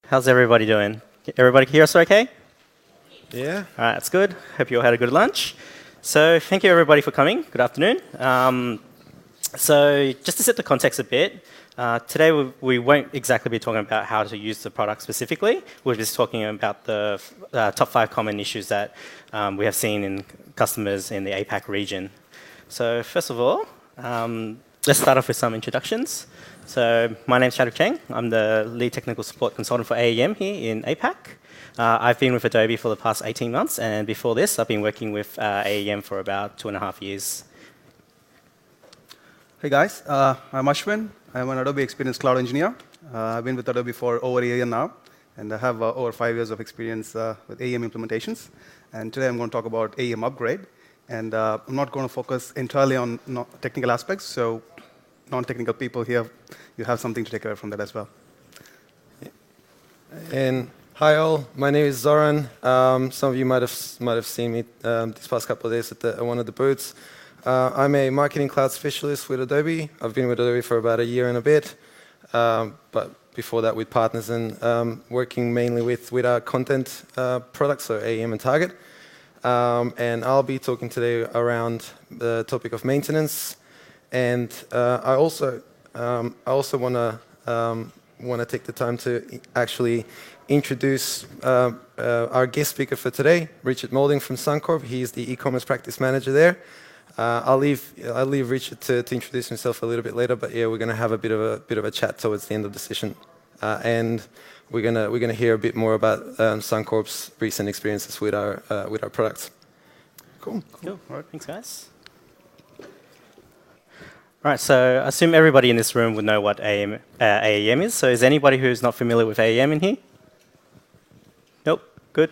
How's everybody doing? Everybody here so okay? Yeah. All right, that's good. Hope you all had a good lunch. So thank you everybody for coming. Good afternoon. So just to set the context a bit, today we won't exactly be talking about how to use the product specifically. We're just talking about the top 5 common issues that we have seen in customers in the APAC region. So first of all, let's start off with some introductions. So my name's Chadwick Cheng. I'm the lead technical support consultant for AEM here in APAC. I've been with Adobe for the past 18 months, and before this, I've been working with AEM for about 2.5 years. Hey guys, I'm Ashwin. I'm an Adobe Experience Cloud Engineer. I've been with Adobe for over a year now, and I have over 5 years of experience with AEM implementations. And today I'm going to talk about AEM upgrade. And I'm not going to focus entirely on technical aspects, so non-technical people here, you have something to take away from that as well. And hi all, my name is Zoran. Some of you might have seen me these past couple of days at one of the booths. I'm a marketing cloud specialist with Adobe. I've been with Adobe for about a year and a bit, but before that with partners and working mainly with our content products, so AEM and Target. And I'll be talking today around the topic of maintenance. And I also want to take the time to actually introduce our guest speaker for today, Richard Moulding from Suncorp. He's the e-commerce practice manager there. I'll leave Richard to introduce himself a little bit later, but yeah, we're going to have a bit of a chat towards the end of the session, and we're gonna hear a bit more about Suncorp's recent experiences with our products. Cool. All right, thanks guys. All right, so I assume everybody in this room would know what AEM is. So is anybody who's not familiar with AEM in here? Nope, good.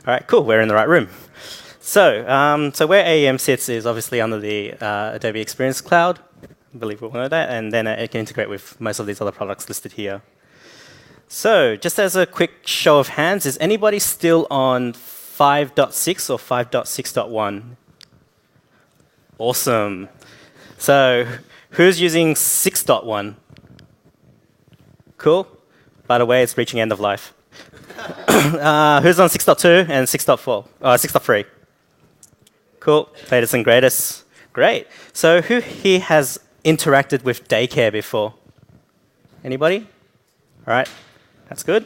All right, cool, we're in the right room. So where AEM sits is obviously under the Adobe Experience Cloud. I believe we all know that. And then it can integrate with most of these other products listed here. So just as a quick show of hands, is anybody still on 5.6 or 5.6.1? Awesome. So who's using 6.1? Cool. By the way, it's reaching end of life. Who's on 6.2 and 6.4? 6.3? Cool. Latest and greatest. Great. So who here has interacted with daycare before? Anybody? All right. That's good.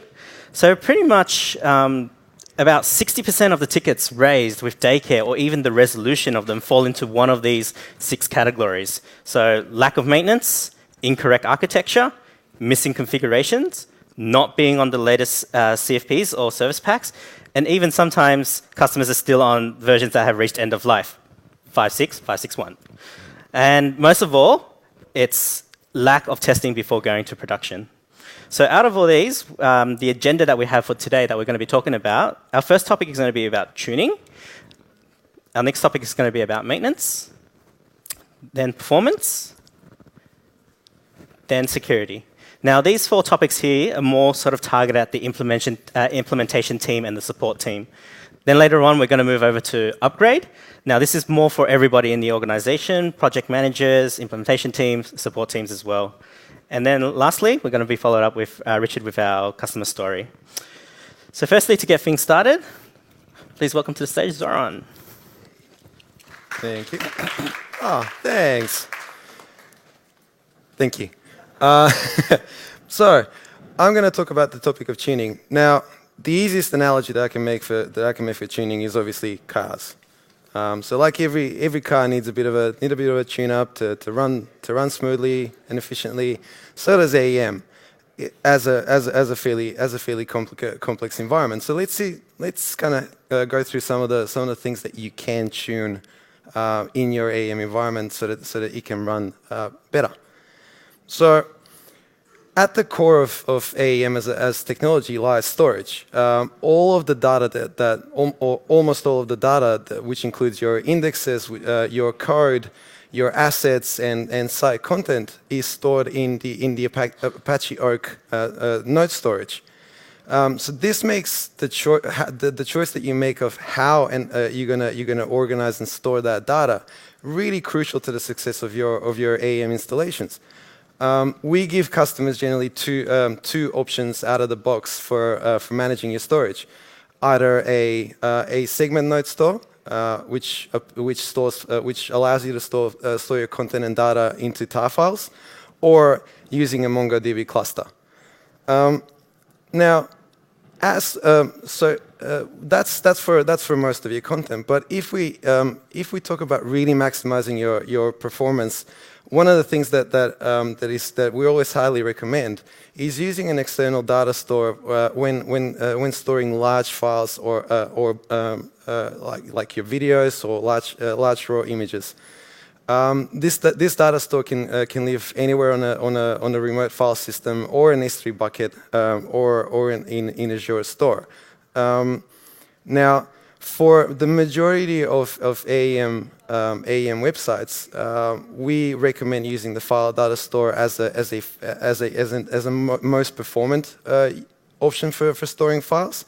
So pretty much about 60% of the tickets raised with daycare or even the resolution of them fall into one of these 6 categories. So lack of maintenance, incorrect architecture, missing configurations, not being on the latest CFPs or service packs, and even sometimes customers are still on versions that have reached end of life, 5.6, 5.6.1. And most of all, it's lack of testing before going to production. So out of all these, the agenda that we have for today that we're going to be talking about, our first topic is going to be about tuning. Our next topic is going to be about maintenance, then performance, then security. Now, these 4 topics here are more sort of targeted at the implementation team and the support team. Then later on, we're going to move over to upgrade. Now, this is more for everybody in the organization, project managers, implementation teams, support teams as well. And then lastly, we're going to be followed up with Richard with our customer story. So firstly, to get things started, please welcome to the stage Zoran. Thank you. Oh, thanks. Thank you. So I'm going to talk about the topic of tuning. Now, the easiest analogy that I can make for tuning is obviously cars. So like every car needs a bit of a tune-up to run smoothly and efficiently. So does AEM as a fairly complex environment. So let's kind of go through some of the things that you can tune in your AEM environment so that it can run better. So at the core of AEM as technology lies storage. All of the data almost all of the data, which includes your indexes, your code, your assets, and site content, is stored in the Apache Oak node storage. So this makes the choice that you make of how you're gonna organize and store that data really crucial to the success of your AEM installations. We give customers generally two options out of the box for managing your storage. Either a segment node store, which allows you to store your content and data into tar files, or using a MongoDB cluster. Now, that's for most of your content. But if we talk about really maximizing your performance, one of the things that we always highly recommend is using an external data store when storing large files or like your videos or large raw images. This data store can live anywhere on a remote file system or an S3 bucket or in Azure Store. Now, for the majority of AEM websites, we recommend using the file data store as a most performant option for storing files,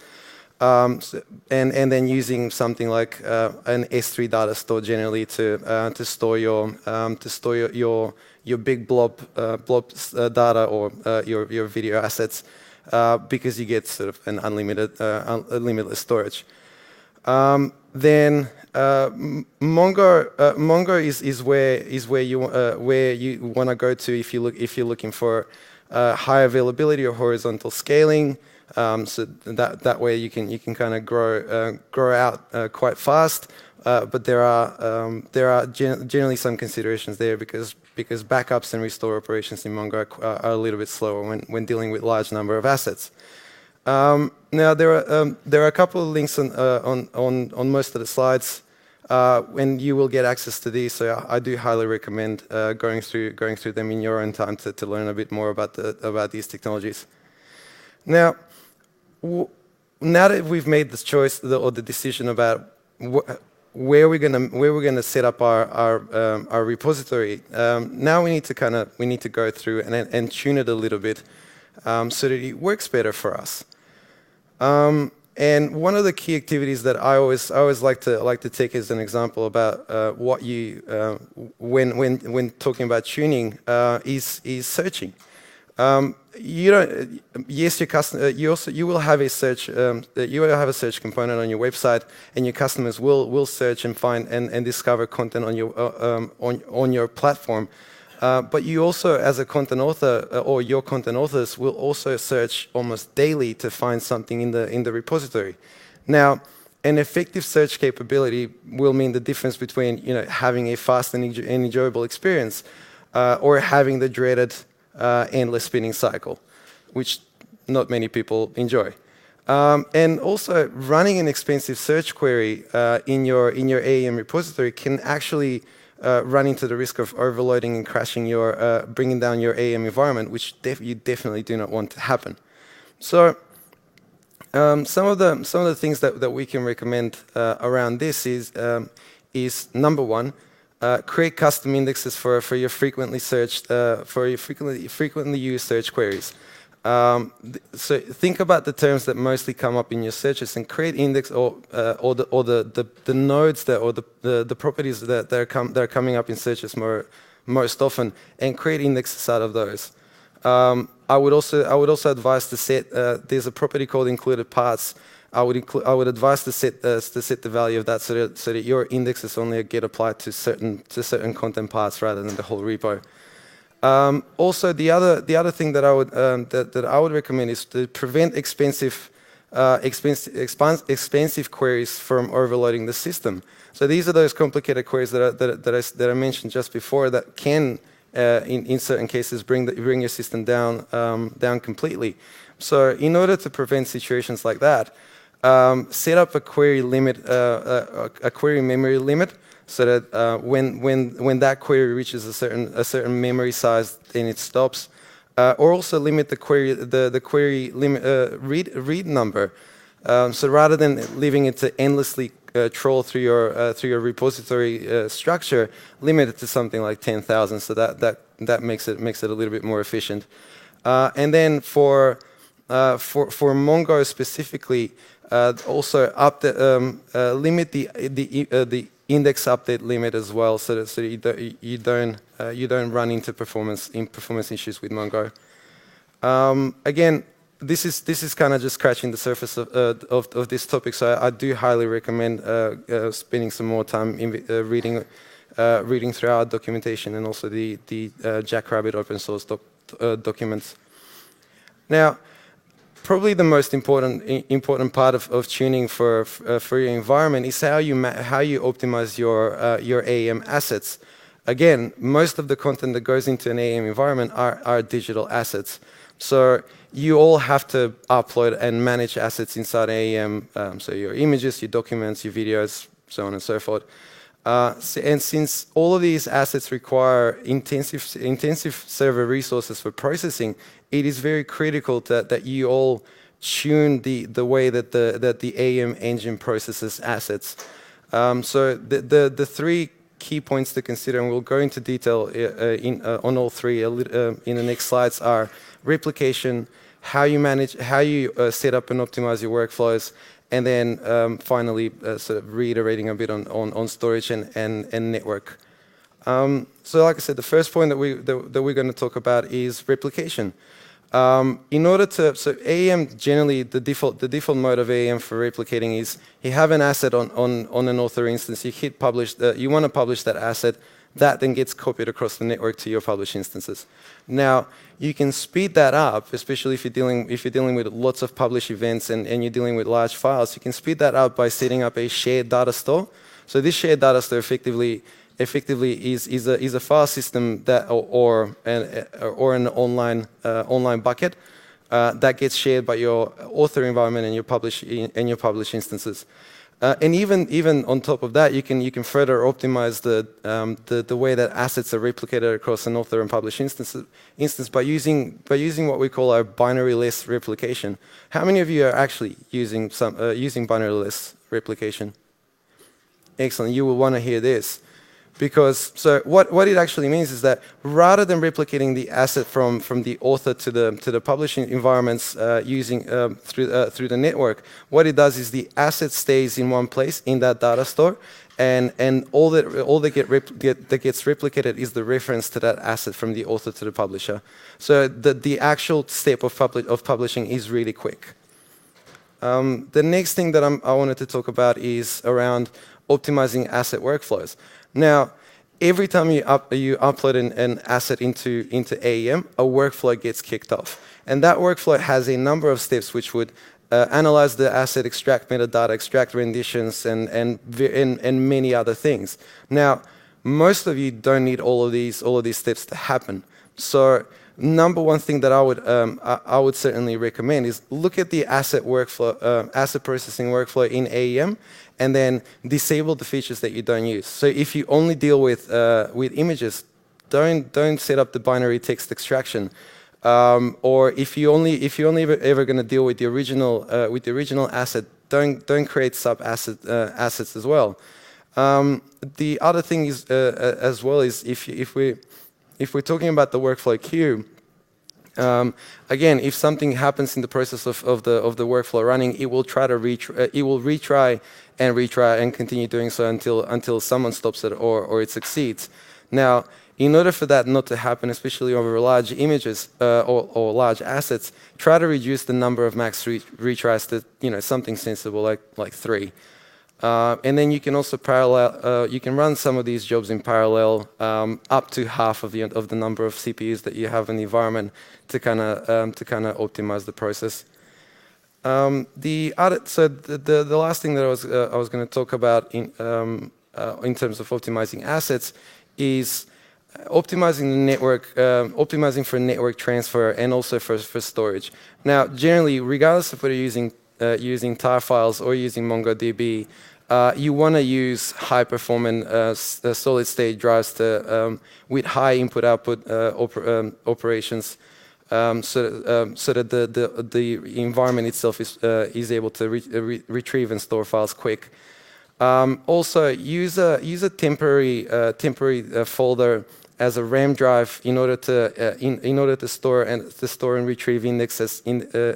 and then using something like an S3 data store generally to store your big blob data or your video assets, because you get sort of an limitless storage. Then Mongo is where you want to go to if you're looking for high availability or horizontal scaling. So that way you can kind of grow out quite fast. But there are generally some considerations there because backups and restore operations in Mongo are a little bit slower when dealing with large number of assets. Now there are a couple of links on most of the slides, and you will get access to these. So I do highly recommend going through them in your own time to learn a bit more about these technologies. Now that we've made this choice or the decision about where we're gonna set up our repository, now we need to go through and tune it a little bit so that it works better for us. And one of the key activities that I always like to take as an example about what you when talking about tuning is searching. You will have a search component on your website, and your customers will search and find and discover content on your platform. But you also, as a content author, or your content authors, will also search almost daily to find something in the repository. Now, an effective search capability will mean the difference between having a fast and enjoyable experience, or having the dreaded endless spinning cycle, which not many people enjoy. And also, running an expensive search query in your AEM repository can actually run into the risk of overloading and crashing bringing down your AEM environment, which you definitely do not want to happen. So, some of the things that we can recommend around this is number one, create custom indexes for your frequently used search queries. So think about the terms that mostly come up in your searches and create index or the nodes or the properties that are coming up in searches most often, and create indexes out of those. I would also advise to set there's a property called included parts. I would advise to set the value of that so that your indexes only get applied to certain content parts rather than the whole repo. Also, the other thing that I would recommend is to prevent expensive queries from overloading the system. So these are those complicated queries that I mentioned just before that can, in certain cases, bring your system down completely. So in order to prevent situations like that, set up a query limit, a query memory limit, so that when that query reaches a certain memory size, then it stops. Or also limit the query limit read number. So rather than leaving it to endlessly troll through your repository structure, limit it to something like 10,000. So that makes it a little bit more efficient. And then for Mongo specifically, also limit the index update limit as well, so that you don't run into performance issues with Mongo. Again, this is kind of just scratching the surface of this topic, so I do highly recommend spending some more time reading through our documentation and also the Jackrabbit open source documents. Now, probably the most important part of tuning for your environment is how you optimize your AEM assets. Again, most of the content that goes into an AEM environment are digital assets. So you all have to upload and manage assets inside AEM, so your images, your documents, your videos, so on and so forth. And since all of these assets require intensive server resources for processing, it is very critical that you all tune the way that the AEM engine processes assets. So the three key points to consider, and we'll go into detail on all three in the next slides, are replication, how you set up and optimize your workflows, and then finally sort of reiterating a bit on storage and network. So like I said, the first point that we're going to talk about is replication. In order to, so AEM generally, the default mode of AEM for replicating is you have an asset on an author instance, you hit publish, you want to publish that asset, that then gets copied across the network to your published instances. Now, you can speed that up, especially if you're dealing with lots of publish events and you're dealing with large files. You can speed that up by setting up a shared data store. So this shared data store effectively is a file system that or an online bucket that gets shared by your author environment and your publish instances. And even on top of that, you can further optimize the way that assets are replicated across an author and publish instance by using what we call our binary list replication. How many of you are actually using binary list replication? Excellent. You will want to hear this. Because so what it actually means is that rather than replicating the asset from the author to the publishing environments using through the network, what it does is the asset stays in one place in that data store, and all that gets replicated is the reference to that asset from the author to the publisher. So the actual step of publishing is really quick. The next thing that I wanted to talk about is around optimizing asset workflows. Now, every time you upload an asset into AEM, a workflow gets kicked off. And that workflow has a number of steps which would analyze the asset, extract metadata, extract renditions, and many other things. Now, most of you don't need all of these steps to happen. So, number one thing that I would certainly recommend is look at the asset workflow, asset processing workflow in AEM, and then disable the features that you don't use. So if you only deal with images, don't set up the binary text extraction. Or if you only ever going to deal with the original asset, don't create sub assets as well. The other thing is as well is if we're talking about the workflow queue. Again, if something happens in the process of the workflow running, it will try to retry and continue doing so until someone stops it or it succeeds. Now, in order for that not to happen, especially over large images or large assets, try to reduce the number of max retries to something sensible like 3. And then you can also you can run some of these jobs in parallel up to half of the number of CPUs that you have in the environment to kind of optimize the process. The last thing that I was going to talk about in terms of optimizing assets is optimizing the network, optimizing for network transfer and also for storage. Now, generally, regardless of whether you're using tar files or using MongoDB, you want to use high-performance solid-state drives with high input-output operations, so that the environment itself is able to retrieve and store files quick. Also, use a temporary folder as a RAM drive in order to store and retrieve indexes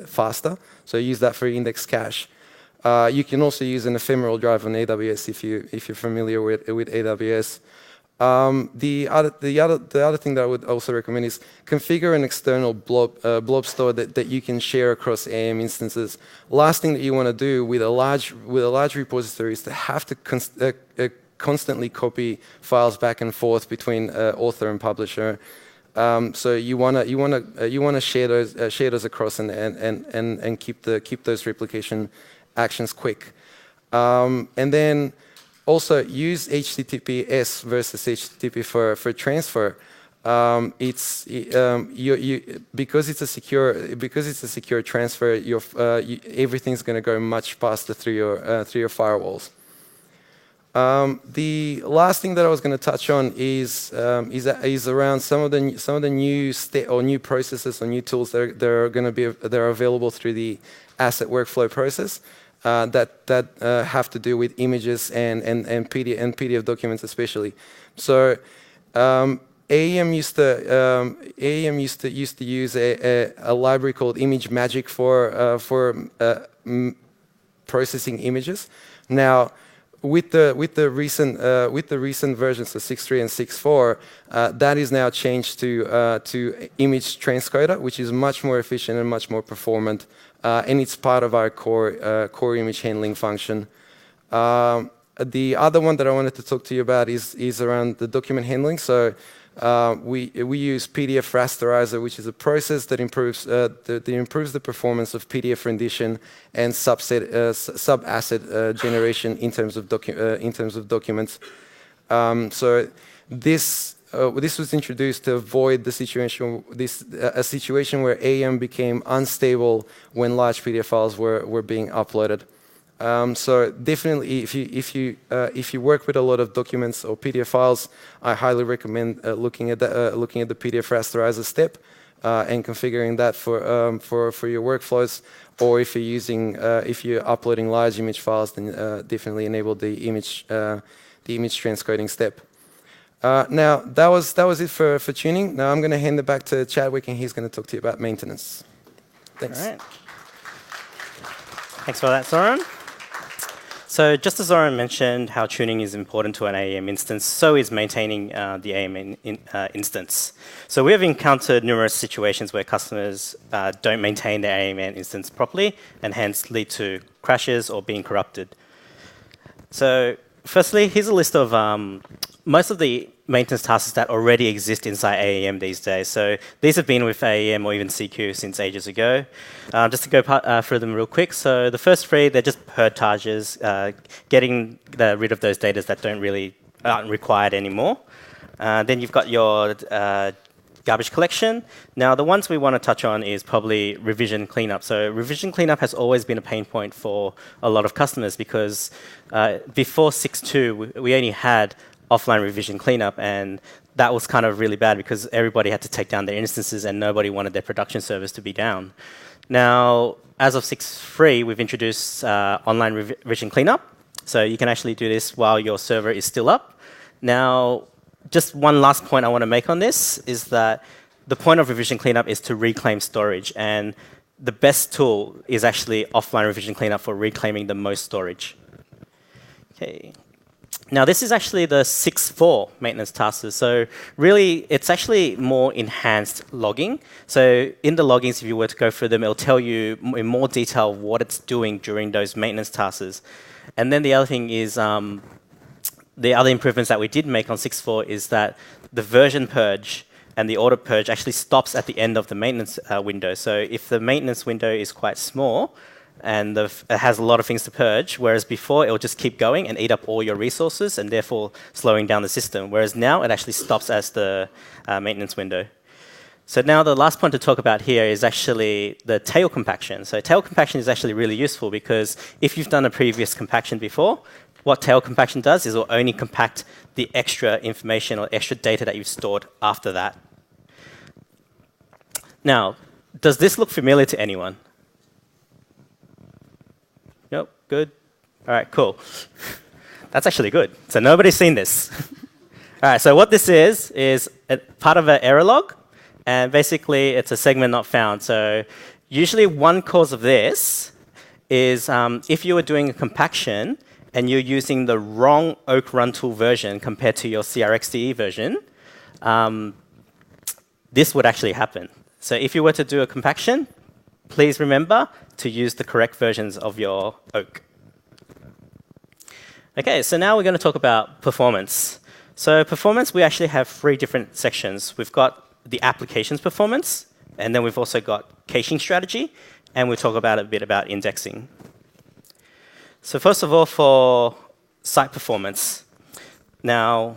faster. So use that for index cache. You can also use an ephemeral drive on AWS if you're familiar with AWS. The other thing that I would also recommend is configure an external blob store that you can share across AAM instances. Last thing that you want to do with a large repository is to have to constantly copy files back and forth between author and publisher. So you want to share those across and keep those replication actions quick. And then also use HTTPS versus HTTP for transfer. Because it's a secure transfer, everything's going to go much faster through your firewalls. The last thing that I was going to touch on is around some of the new processes or new tools that are available through the asset workflow process that have to do with images and PDF documents especially. So AEM used to use a library called Image Magic for processing images. Now, with the recent versions, so 6.3 and 6.4, that is now changed to Image Transcoder, which is much more efficient and much more performant, and it's part of our core image handling function. The other one that I wanted to talk to you about is around the document handling. So we use PDF rasterizer, which is a process that improves the performance of PDF rendition and sub-asset generation in terms of documents. So this was introduced to avoid a situation where AEM became unstable when large PDF files were being uploaded. So definitely, if you work with a lot of documents or PDF files, I highly recommend looking at the PDF rasterizer step and configuring that for your workflows. Or if you're uploading large image files, then definitely enable the image transcoding step. Now that was it for tuning. Now I'm going to hand it back to Chadwick, and he's going to talk to you about maintenance. Thanks. All right. Thanks for that, Zoran. So just as Zoran mentioned how tuning is important to an AEM instance, so is maintaining the AEM instance. So we have encountered numerous situations where customers don't maintain their AEM instance properly and hence lead to crashes or being corrupted. So firstly, here's a list of most of the maintenance tasks that already exist inside AEM these days. So these have been with AEM or even CQ since ages ago. Just to go through them real quick. So the first three, they're just purges, getting rid of those data that aren't required anymore. Then you've got your garbage collection. Now, the ones we want to touch on is probably revision cleanup. So revision cleanup has always been a pain point for a lot of customers because before 6.2, we only had offline revision cleanup, and that was kind of really bad because everybody had to take down their instances and nobody wanted their production service to be down. Now, as of 6.3, we've introduced online revision cleanup. So you can actually do this while your server is still up. Now, just one last point I want to make on this is that the point of revision cleanup is to reclaim storage, and the best tool is actually offline revision cleanup for reclaiming the most storage. Okay. Now, this is actually the 6.4 maintenance tasks. So really, it's actually more enhanced logging. So in the loggings, if you were to go through them, it'll tell you in more detail what it's doing during those maintenance tasks. And then the other thing is, the other improvements that we did make on 6.4 is that the version purge and the audit purge actually stops at the end of the maintenance window. So if the maintenance window is quite small, and it has a lot of things to purge, whereas before it will just keep going and eat up all your resources and therefore slowing down the system. Whereas now it actually stops as the maintenance window. So now the last point to talk about here is actually the tail compaction. So tail compaction is actually really useful because if you've done a previous compaction before, what tail compaction does is it will only compact the extra information or extra data that you've stored after that. Now, does this look familiar to anyone? Nope, good. All right, cool. That's actually good. So nobody's seen this. All right, so what this is part of an error log, and basically it's a segment not found. So usually one cause of this is if you were doing a compaction and you're using the wrong Oak Run tool version compared to your CRXDE version, this would actually happen. So if you were to do a compaction, please remember to use the correct versions of your Oak. Okay, so now we're going to talk about performance. So performance, we actually have 3 different sections. We've got the applications performance, and then we've also got caching strategy, and we'll talk about a bit about indexing. So first of all, for site performance. Now,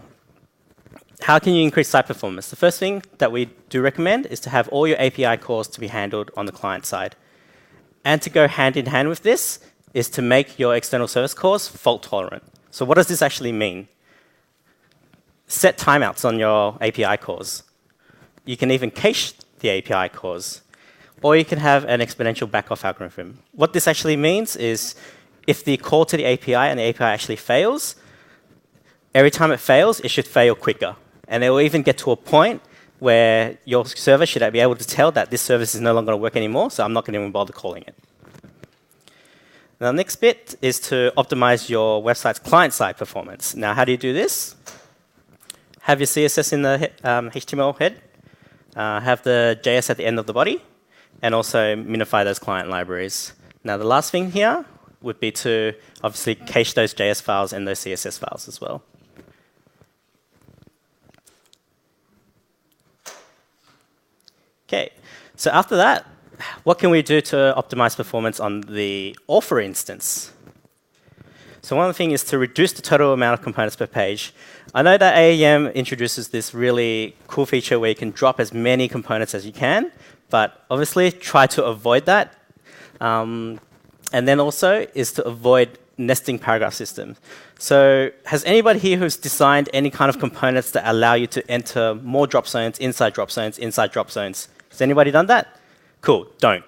how can you increase site performance? The first thing that we do recommend is to have all your API calls to be handled on the client side. And to go hand in hand with this is to make your external service calls fault tolerant. So what does this actually mean? Set timeouts on your API calls. You can even cache the API calls. Or you can have an exponential backoff algorithm. What this actually means is if the call to the API and the API actually fails, every time it fails, it should fail quicker. And it will even get to a point where your server should be able to tell that this service is no longer going to work anymore, so I'm not going to even bother calling it. Now, the next bit is to optimize your website's client-side performance. Now, how do you do this? Have your CSS in the HTML head, have the JS at the end of the body, and also minify those client libraries. Now, the last thing here would be to obviously cache those JS files and those CSS files as well. Okay, so after that, what can we do to optimize performance on the author instance? So one thing is to reduce the total amount of components per page. I know that AEM introduces this really cool feature where you can drop as many components as you can, but obviously try to avoid that. And then also is to avoid nesting paragraph systems. So has anybody here who's designed any kind of components that allow you to enter more drop zones, inside drop zones, inside drop zones? Has anybody done that? Cool, don't.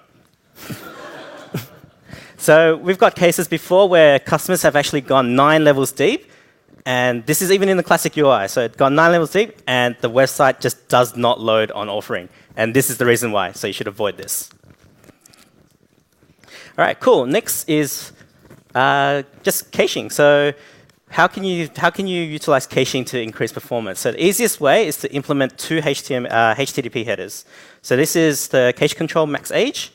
So we've got cases before where customers have actually gone 9 levels deep, and this is even in the classic UI. So it's gone 9 levels deep, and the website just does not load on authoring. And this is the reason why, so you should avoid this. All right, cool. Next is just caching. So how can you utilize caching to increase performance? So the easiest way is to implement 2 HTTP headers. So this is the cache control max age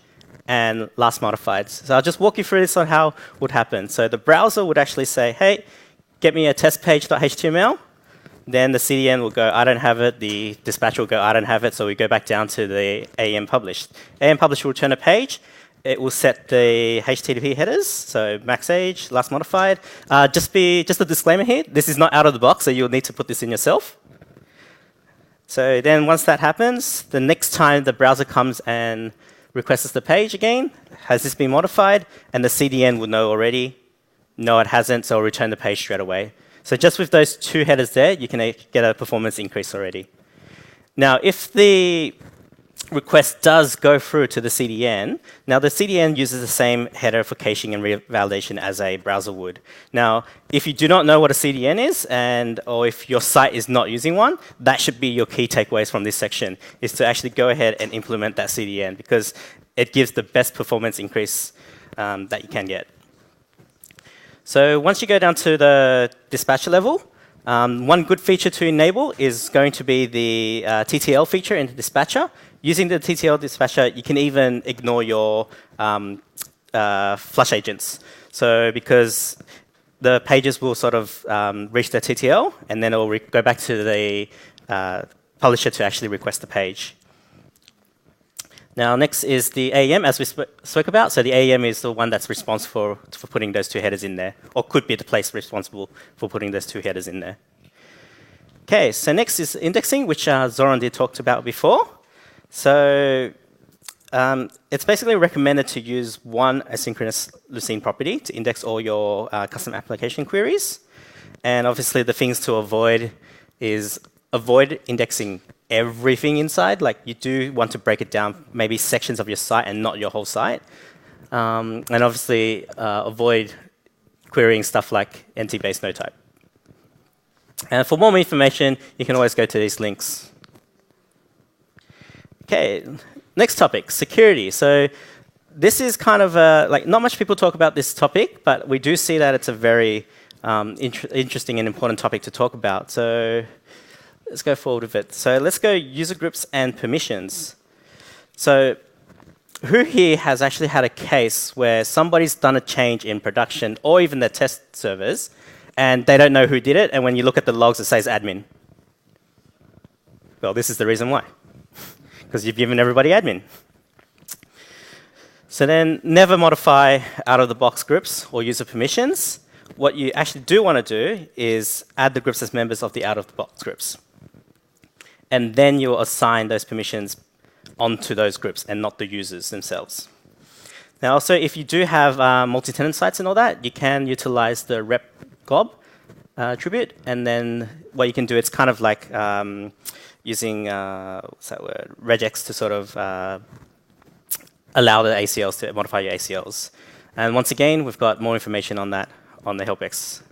and last modified. So I'll just walk you through this on how it would happen. So the browser would actually say, hey, get me a test page.html. Then the CDN will go, I don't have it. The dispatcher will go, I don't have it. So we go back down to the AEM published. AEM published will return a page. It will set the HTTP headers, so max age, last modified. Just a disclaimer here, this is not out of the box, so you'll need to put this in yourself. So then once that happens, the next time the browser comes and requests the page again, has this been modified? And the CDN will know already. No, it hasn't, so it'll return the page straight away. So just with those 2 headers there, you can get a performance increase already. Now, if the request does go through to the CDN. Now, the CDN uses the same header for caching and revalidation as a browser would. Now, if you do not know what a CDN is, or if your site is not using one, that should be your key takeaways from this section, is to actually go ahead and implement that CDN, because it gives the best performance increase that you can get. So once you go down to the dispatcher level, one good feature to enable is going to be the TTL feature in the dispatcher. Using the TTL dispatcher, you can even ignore your flush agents. So because the pages will sort of reach their TTL, and then it will go back to the publisher to actually request the page. Now, next is the AEM, as we spoke about. So the AEM is the one that's responsible for putting those 2 headers in there, or could be the place responsible for putting those 2 headers in there. Okay, so next is indexing, which Zoran did talk about before. So it's basically recommended to use one asynchronous Lucene property to index all your custom application queries. And obviously, the things to avoid is avoid indexing everything inside. Like, you do want to break it down, maybe sections of your site and not your whole site. And obviously, avoid querying stuff like NT-based no type. And for more information, you can always go to these links. Okay, next topic, security. So this is kind of like not much people talk about this topic, but we do see that it's a very interesting and important topic to talk about. So let's go forward with it. So let's go user groups and permissions. So who here has actually had a case where somebody's done a change in production or even their test servers, and they don't know who did it, and when you look at the logs, it says admin? Well, this is the reason why. Because you've given everybody admin. So then never modify out-of-the-box groups or user permissions. What you actually do want to do is add the groups as members of the out-of-the-box groups. And then you'll assign those permissions onto those groups and not the users themselves. Now also, if you do have multi-tenant sites and all that, you can utilize the rep glob attribute, and then what you can do, it's kind of like using what's that word, regex to sort of allow the ACLs to modify your ACLs. And once again, we've got more information on that on the helpx.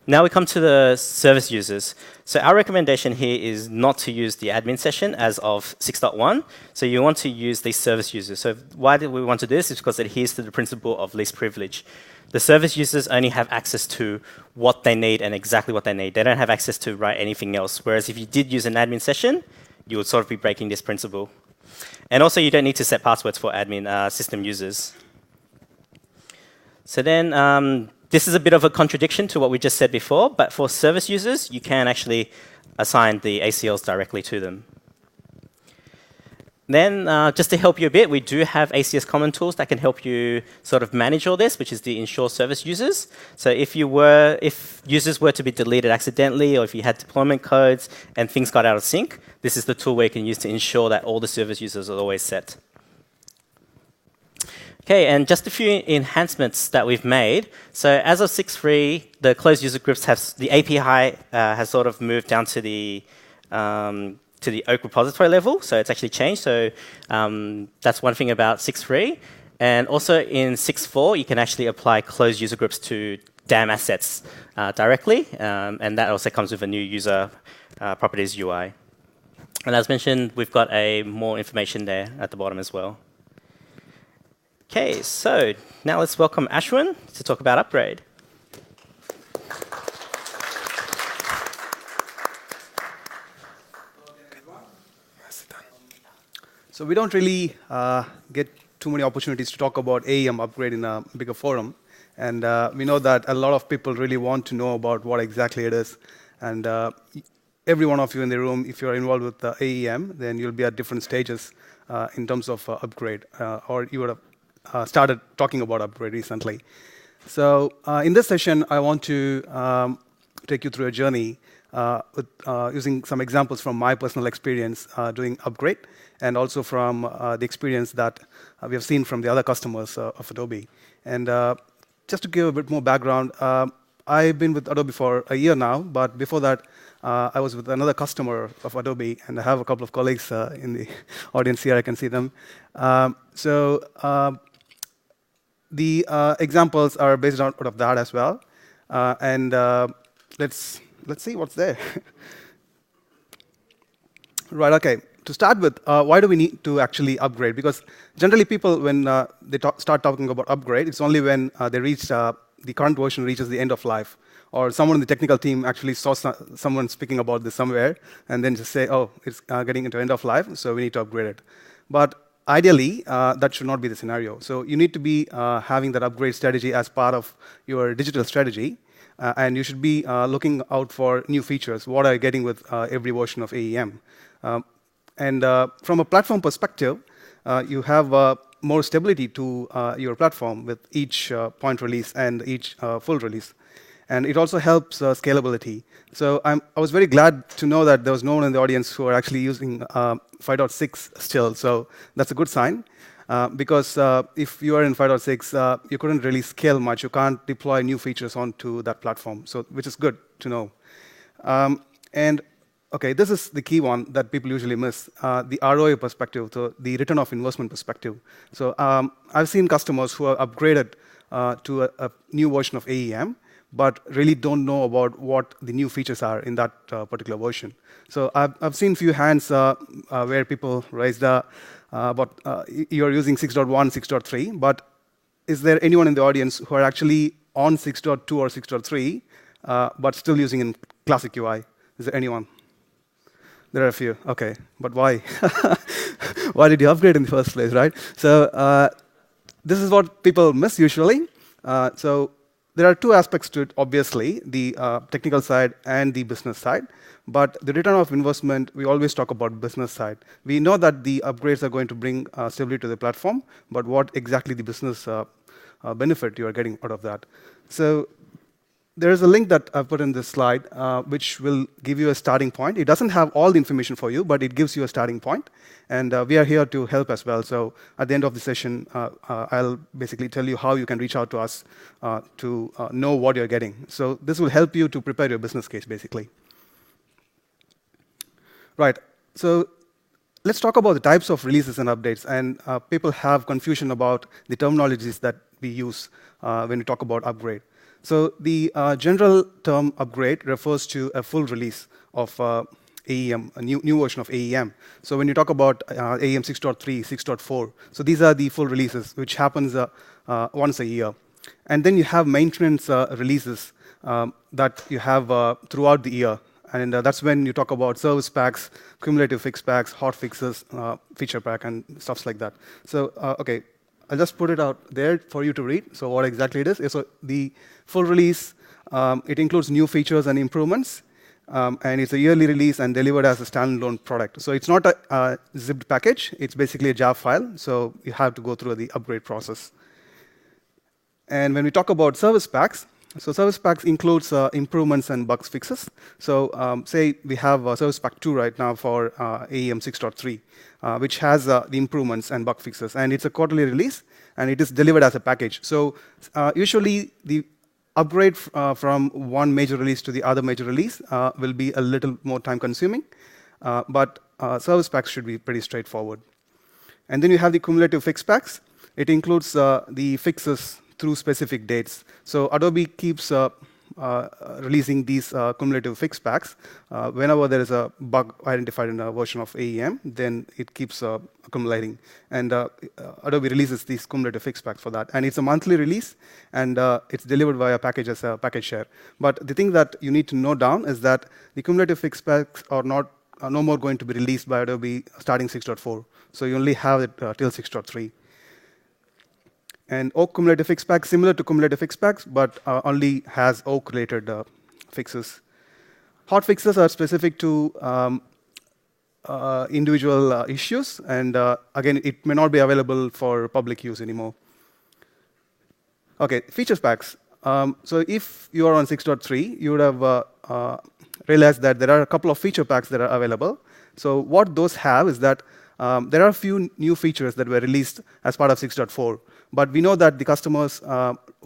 Now we come to the service users. So our recommendation here is not to use the admin session as of 6.1. So you want to use the service users. So why do we want to do this? It's because it adheres to the principle of least privilege. The service users only have access to what they need and exactly what they need. They don't have access to write anything else. Whereas if you did use an admin session, you would sort of be breaking this principle. And also, you don't need to set passwords for admin system users. So then, this is a bit of a contradiction to what we just said before, but for service users, you can actually assign the ACLs directly to them. Then, just to help you a bit, we do have ACS common tools that can help you sort of manage all this, which is the ensure service users. So if users were to be deleted accidentally, or if you had deployment codes and things got out of sync, this is the tool where you can use to ensure that all the service users are always set. Okay, and just a few enhancements that we've made. So as of 6.3, the closed user groups have the API has sort of moved down to the Oak repository level, so it's actually changed. So that's one thing about 6.3. And also in 6.4, you can actually apply closed user groups to DAM assets directly, and that also comes with a new user properties UI. And as mentioned, we've got more information there at the bottom as well. Okay, so now let's welcome Ashwin to talk about Upgrade. So we don't really get too many opportunities to talk about AEM Upgrade in a bigger forum. And we know that a lot of people really want to know about what exactly it is. And every one of you in the room, if you're involved with the AEM, then you'll be at different stages in terms of Upgrade, or you would have started talking about Upgrade recently. So in this session, I want to take you through a journey with, using some examples from my personal experience doing Upgrade, and also from the experience that we have seen from the other customers of Adobe. And just to give a bit more background, I've been with Adobe for a year now, but before that, I was with another customer of Adobe, and I have a couple of colleagues in the audience here. I can see them. The examples are based out of that as well. And let's see what's there. Right, OK. To start with, why do we need to actually upgrade? Because generally people, when they start talking about upgrade, it's only when they reach the current version reaches the end of life, or someone in the technical team actually saw someone speaking about this somewhere, and then just say, oh, it's getting into end of life, so we need to upgrade it. But ideally, that should not be the scenario. So you need to be having that upgrade strategy as part of your digital strategy. And you should be looking out for new features. What are you getting with every version of AEM? And from a platform perspective, you have more stability to your platform with each point release and each full release. And it also helps scalability. So I was very glad to know that there was no one in the audience who are actually using 5.6 still. So that's a good sign. Because if you are in 5.6, you couldn't really scale much. You can't deploy new features onto that platform, so which is good to know. And OK, this is the key one that people usually miss, the ROI perspective, so the return of investment perspective. So I've seen customers who have upgraded to a new version of AEM, but really don't know about what the new features are in that particular version. So I've seen a few hands where people raised about you're using 6.1, 6.3, but is there anyone in the audience who are actually on 6.2 or 6.3, but still using in classic UI? Is there anyone? There are a few. OK, but why? Why did you upgrade in the first place, right? So this is what people miss usually. So there are two aspects to it, obviously, the technical side and the business side. But the return of investment, we always talk about business side. We know that the upgrades are going to bring stability to the platform, but what exactly the business benefit you are getting out of that? So there is a link that I've put in this slide, which will give you a starting point. It doesn't have all the information for you, but it gives you a starting point. And we are here to help as well. So at the end of the session, I'll basically tell you how you can reach out to us to know what you're getting. So this will help you to prepare your business case, basically. Right. So let's talk about the types of releases and updates. And people have confusion about the terminologies that we use when we talk about upgrade. So the general term upgrade refers to a full release of AEM, a new version of AEM. So when you talk about AEM 6.3, 6.4, so these are the full releases, which happens once a year. And then you have maintenance releases that you have throughout the year. And that's when you talk about service packs, cumulative fix packs, hot fixes, feature pack, and stuff like that. So, OK, I'll just put it out there for you to read. So what exactly it is? So the full release, it includes new features and improvements. And it's a yearly release and delivered as a standalone product. So it's not a zipped package. It's basically a JAR file. So you have to go through the upgrade process. And when we talk about service packs, so service packs includes improvements and bugs fixes. So say we have service pack 2 right now for AEM 6.3, which has the improvements and bug fixes. And it's a quarterly release, and it is delivered as a package. So usually the upgrade from one major release to the other major release will be a little more time consuming. But service packs should be pretty straightforward. And then you have the cumulative fix packs. It includes the fixes through specific dates. So Adobe keeps releasing these cumulative fix packs. Whenever there is a bug identified in a version of AEM, then it keeps accumulating. And Adobe releases these cumulative fix packs for that. And it's a monthly release, and it's delivered via package as a package share. But the thing that you need to note down is that the cumulative fix packs are no more going to be released by Adobe starting 6.4. So you only have it till 6.3. And Oak cumulative fix pack, similar to cumulative fix packs, but only has Oak-related fixes. Hot fixes are specific to individual issues, and again, it may not be available for public use anymore. OK, features packs. So if you are on 6.3, you would have realized that there are a couple of feature packs that are available. So what those have is that there are a few new features that were released as part of 6.4. But we know that the customers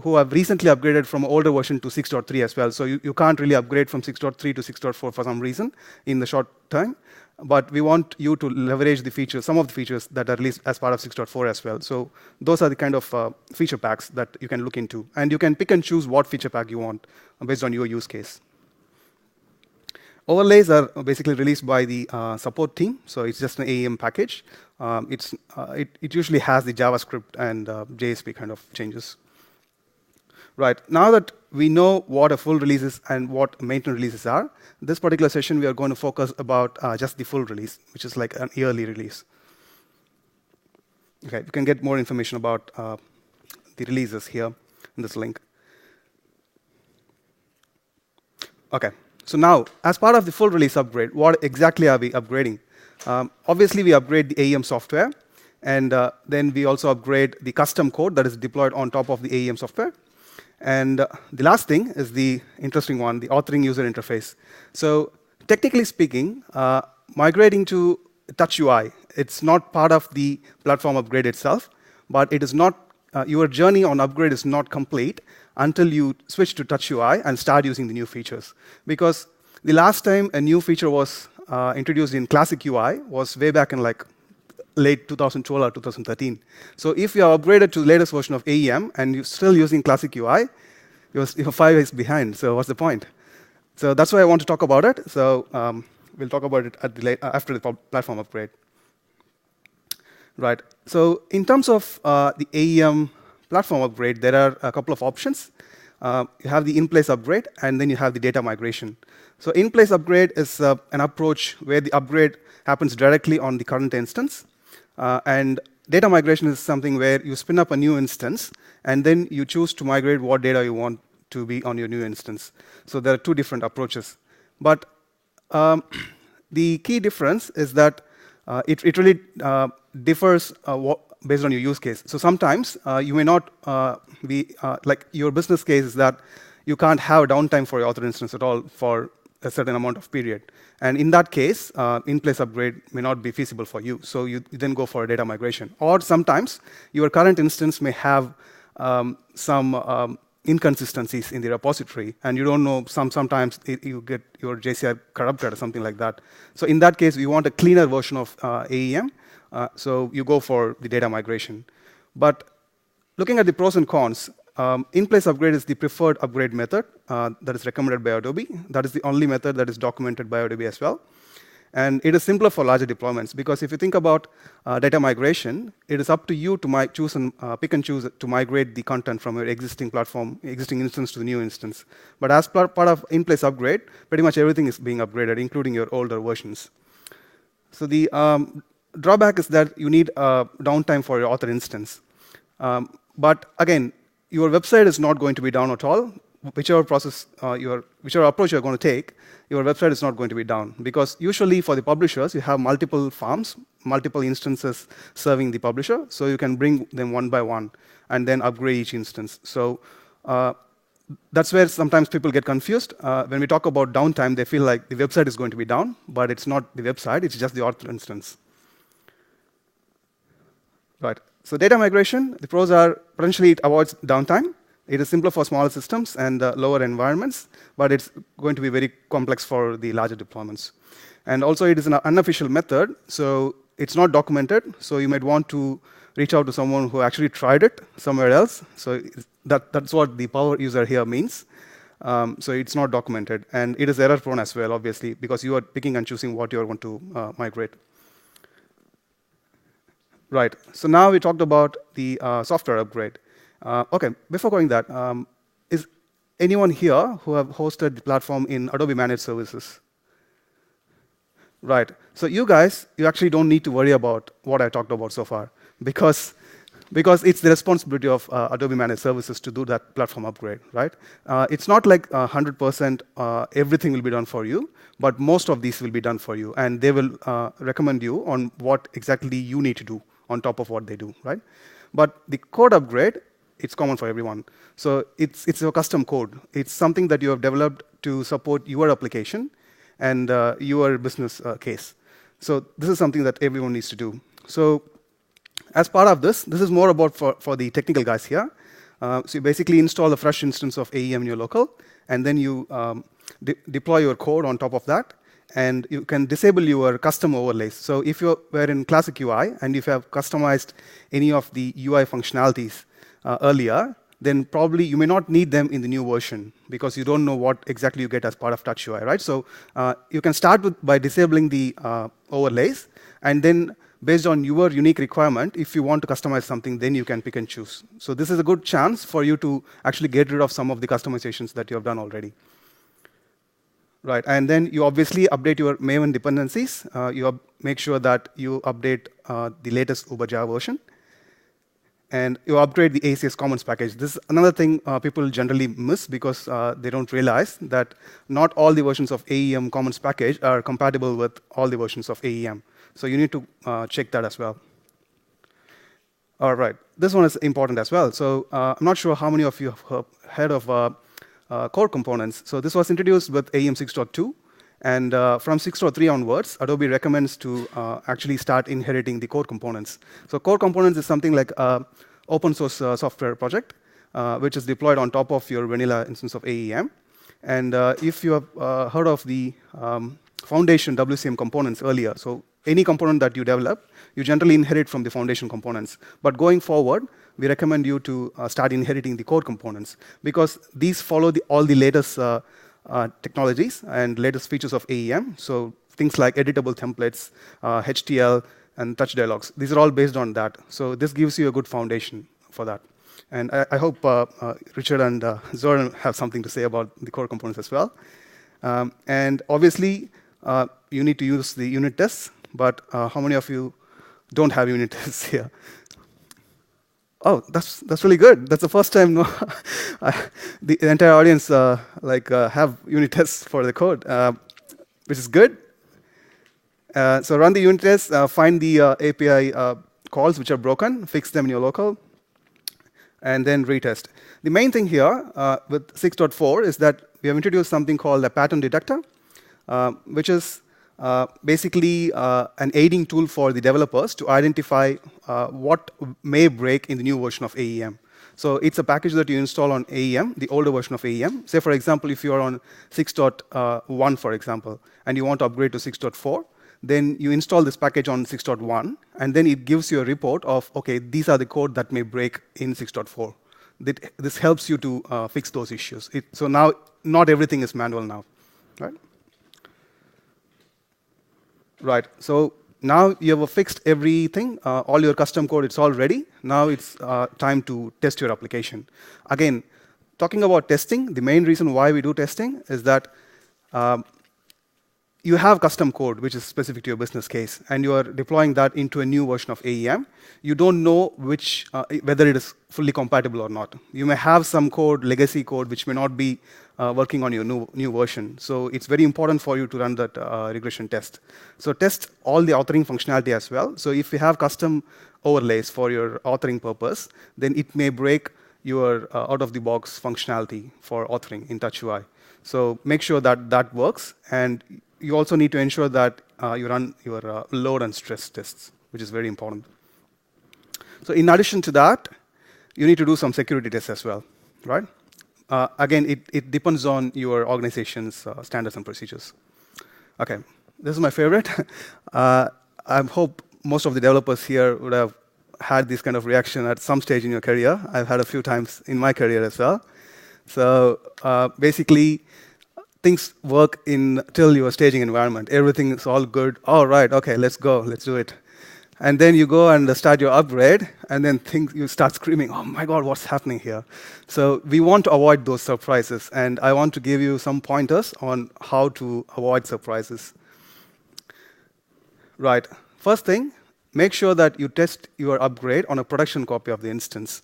who have recently upgraded from older version to 6.3 as well. So you can't really upgrade from 6.3 to 6.4 for some reason in the short time. But we want you to leverage the features, some of the features that are released as part of 6.4 as well. So those are the kind of feature packs that you can look into. And you can pick and choose what feature pack you want based on your use case. Overlays are basically released by the support team. So it's just an AEM package. It usually has the JavaScript and JSP kind of changes. Right. Now that we know what a full release is and what maintenance releases are, this particular session we are going to focus about just the full release, which is like an yearly release. OK, you can get more information about the releases here in this link. OK. So now, as part of the full release upgrade, what exactly are we upgrading? Obviously, we upgrade the AEM software, and then we also upgrade the custom code that is deployed on top of the AEM software. And the last thing is the interesting one, the authoring user interface. So technically speaking, migrating to Touch UI, it's not part of the platform upgrade itself, but it is not, your journey on upgrade is not complete until you switch to Touch UI and start using the new features. Because the last time a new feature was introduced in Classic UI was way back in like late 2012 or 2013. So if you are upgraded to the latest version of AEM and you're still using Classic UI, you're 5 years behind. So what's the point? So that's why I want to talk about it. So we'll talk about it at the after the platform upgrade. Right. So in terms of the AEM platform upgrade, there are a couple of options. You have the in-place upgrade, and then you have the data migration. So in-place upgrade is an approach where the upgrade happens directly on the current instance. And data migration is something where you spin up a new instance, and then you choose to migrate what data you want to be on your new instance. So there are two different approaches. But the key difference is that it really differs based on your use case. So sometimes you may not be, like your business case is that you can't have downtime for your author instance at all for a certain amount of period. And in that case, in-place upgrade may not be feasible for you. So you then go for a data migration. Or sometimes your current instance may have some inconsistencies in the repository, and you don't know, sometimes you get your JCI corrupted or something like that. So in that case, we want a cleaner version of AEM, so you go for the data migration. But looking at the pros and cons, in-place upgrade is the preferred upgrade method that is recommended by Adobe. That is the only method that is documented by Adobe as well. And it is simpler for larger deployments, because if you think about data migration, it is up to you to choose and pick and choose to migrate the content from your existing platform, existing instance to the new instance. But as part of in-place upgrade, pretty much everything is being upgraded, including your older versions. So the drawback is that you need downtime for your author instance. But again, your website is not going to be down at all. Whichever approach you're going to take, your website is not going to be down. Because usually for the publishers, you have multiple farms, multiple instances serving the publisher. So you can bring them one by one and then upgrade each instance. So that's where sometimes people get confused. When we talk about downtime, they feel like the website is going to be down, but it's not the website, it's just the author instance. Right. So data migration, the pros are potentially it avoids downtime. It is simpler for smaller systems and lower environments, but it's going to be very complex for the larger deployments. And also, it is an unofficial method, so it's not documented. So you might want to reach out to someone who actually tried it somewhere else. So that's what the power user here means. So it's not documented. And it is error-prone as well, obviously, because you are picking and choosing what you are going to migrate. Right. So now we talked about the software upgrade. OK, before going that, is anyone here who have hosted the platform in Adobe Managed Services? Right. So you guys, you actually don't need to worry about what I talked about so far, because it's the responsibility of Adobe Managed Services to do that platform upgrade, right? It's not like 100% everything will be done for you, but most of these will be done for you, and they will recommend you on what exactly you need to do on top of what they do, right? But the code upgrade, it's common for everyone. So it's a custom code. It's something that you have developed to support your application and your business case. So this is something that everyone needs to do. So as part of this is more about for the technical guys here. So you basically install a fresh instance of AEM in your local, and then you deploy your code on top of that. And you can disable your custom overlays. So if you were in classic UI, and if you have customized any of the UI functionalities earlier, then probably you may not need them in the new version, because you don't know what exactly you get as part of Touch UI, right? So you can start by disabling the overlays, and then based on your unique requirement, if you want to customize something, then you can pick and choose. So this is a good chance for you to actually get rid of some of the customizations that you have done already. Right, and then you obviously update your Maven dependencies. You make sure that you update the latest Uber version. And you upgrade the ACS Commons package. This is another thing people generally miss, because they don't realize that not all the versions of AEM Commons package are compatible with all the versions of AEM. So you need to check that as well. All right, this one is important as well. So I'm not sure how many of you have heard of core components. So this was introduced with AEM 6.2. And from 6.3 onwards, Adobe recommends to actually start inheriting the core components. So core components is something like an open source software project, which is deployed on top of your vanilla instance of AEM. And if you have heard of the foundation WCM components earlier, so any component that you develop, you generally inherit from the foundation components. But going forward, we recommend you to start inheriting the core components, because these follow all the latest technologies and latest features of AEM. So things like editable templates, HTL, and touch dialogues. These are all based on that. So this gives you a good foundation for that. And I hope Richard and Zoran have something to say about the core components as well. And obviously, you need to use the unit tests. But how many of you don't have unit tests here? Oh, that's really good. That's the first time the entire audience have unit tests for the code, which is good. So run the unit tests, find the API calls which are broken, fix them in your local, and then retest. The main thing here with 6.4 is that we have introduced something called a pattern detector, which is basically an aiding tool for the developers to identify what may break in the new version of AEM. So it's a package that you install on AEM, the older version of AEM. Say, for example, if you're on 6.1, for example, and you want to upgrade to 6.4, then you install this package on 6.1, and then it gives you a report of, OK, these are the code that may break in 6.4. This helps you to fix those issues. So now, not everything is manual now, right? Right. So now you have fixed everything, all your custom code, it's all ready. Now it's time to test your application. Again, talking about testing, the main reason why we do testing is that you have custom code which is specific to your business case, and you are deploying that into a new version of AEM. You don't know whether it is fully compatible or not. You may have some code, legacy code, which may not be working on your new version. So it's very important for you to run that regression test. So test all the authoring functionality as well. So if you have custom overlays for your authoring purpose, then it may break your out-of-the-box functionality for authoring in TouchUI. So make sure that that works. And you also need to ensure that you run your load and stress tests, which is very important. So in addition to that, you need to do some security tests as well, right? Again, it depends on your organization's standards and procedures. OK, this is my favorite. I hope most of the developers here would have had this kind of reaction at some stage in your career. I've had a few times in my career as well. So basically, things work till your staging environment. Everything is all good. All right, OK, let's go. Let's do it. And then you go and start your upgrade, and then you start screaming, oh my God, what's happening here? So we want to avoid those surprises, and I want to give you some pointers on how to avoid surprises. Right, first thing, make sure that you test your upgrade on a production copy of the instance.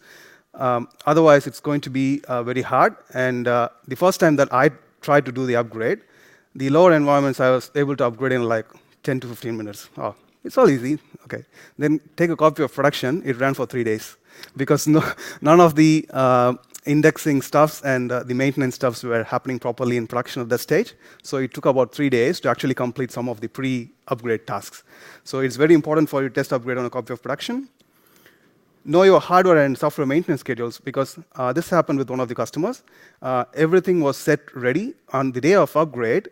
Otherwise, it's going to be very hard. And the first time that I tried to do the upgrade, the lower environments, I was able to upgrade in like 10 to 15 minutes. Oh. It's all easy. OK. Then take a copy of production. It ran for 3 days, because none of the indexing stuffs and the maintenance stuffs were happening properly in production at that stage. So it took about 3 days to actually complete some of the pre-upgrade tasks. So it's very important for you to test upgrade on a copy of production. Know your hardware and software maintenance schedules, because this happened with one of the customers. Everything was set ready. On the day of upgrade,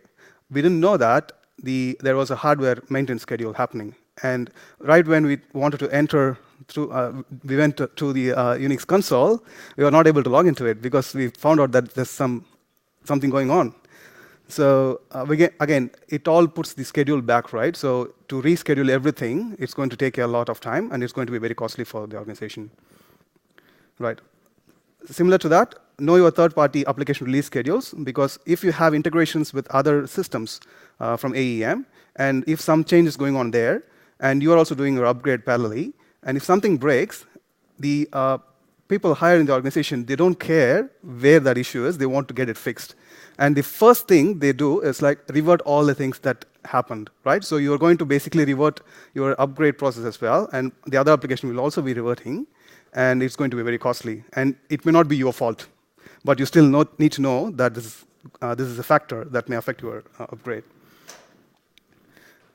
we didn't know that there was a hardware maintenance schedule happening. And right when we wanted to enter through, we went to the Unix console, we were not able to log into it because we found out that there's something going on. So again, it all puts the schedule back, right? So to reschedule everything, it's going to take a lot of time, and it's going to be very costly for the organization. Right. Similar to that, know your third-party application release schedules, because if you have integrations with other systems from AEM, and if some change is going on there, and you are also doing your upgrade parallelly, and if something breaks, the people hired in the organization, they don't care where that issue is. They want to get it fixed. And the first thing they do is revert all the things that happened, right? So you're going to basically revert your upgrade process as well, and the other application will also be reverting, and it's going to be very costly. And it may not be your fault, but you still need to know that this is a factor that may affect your upgrade.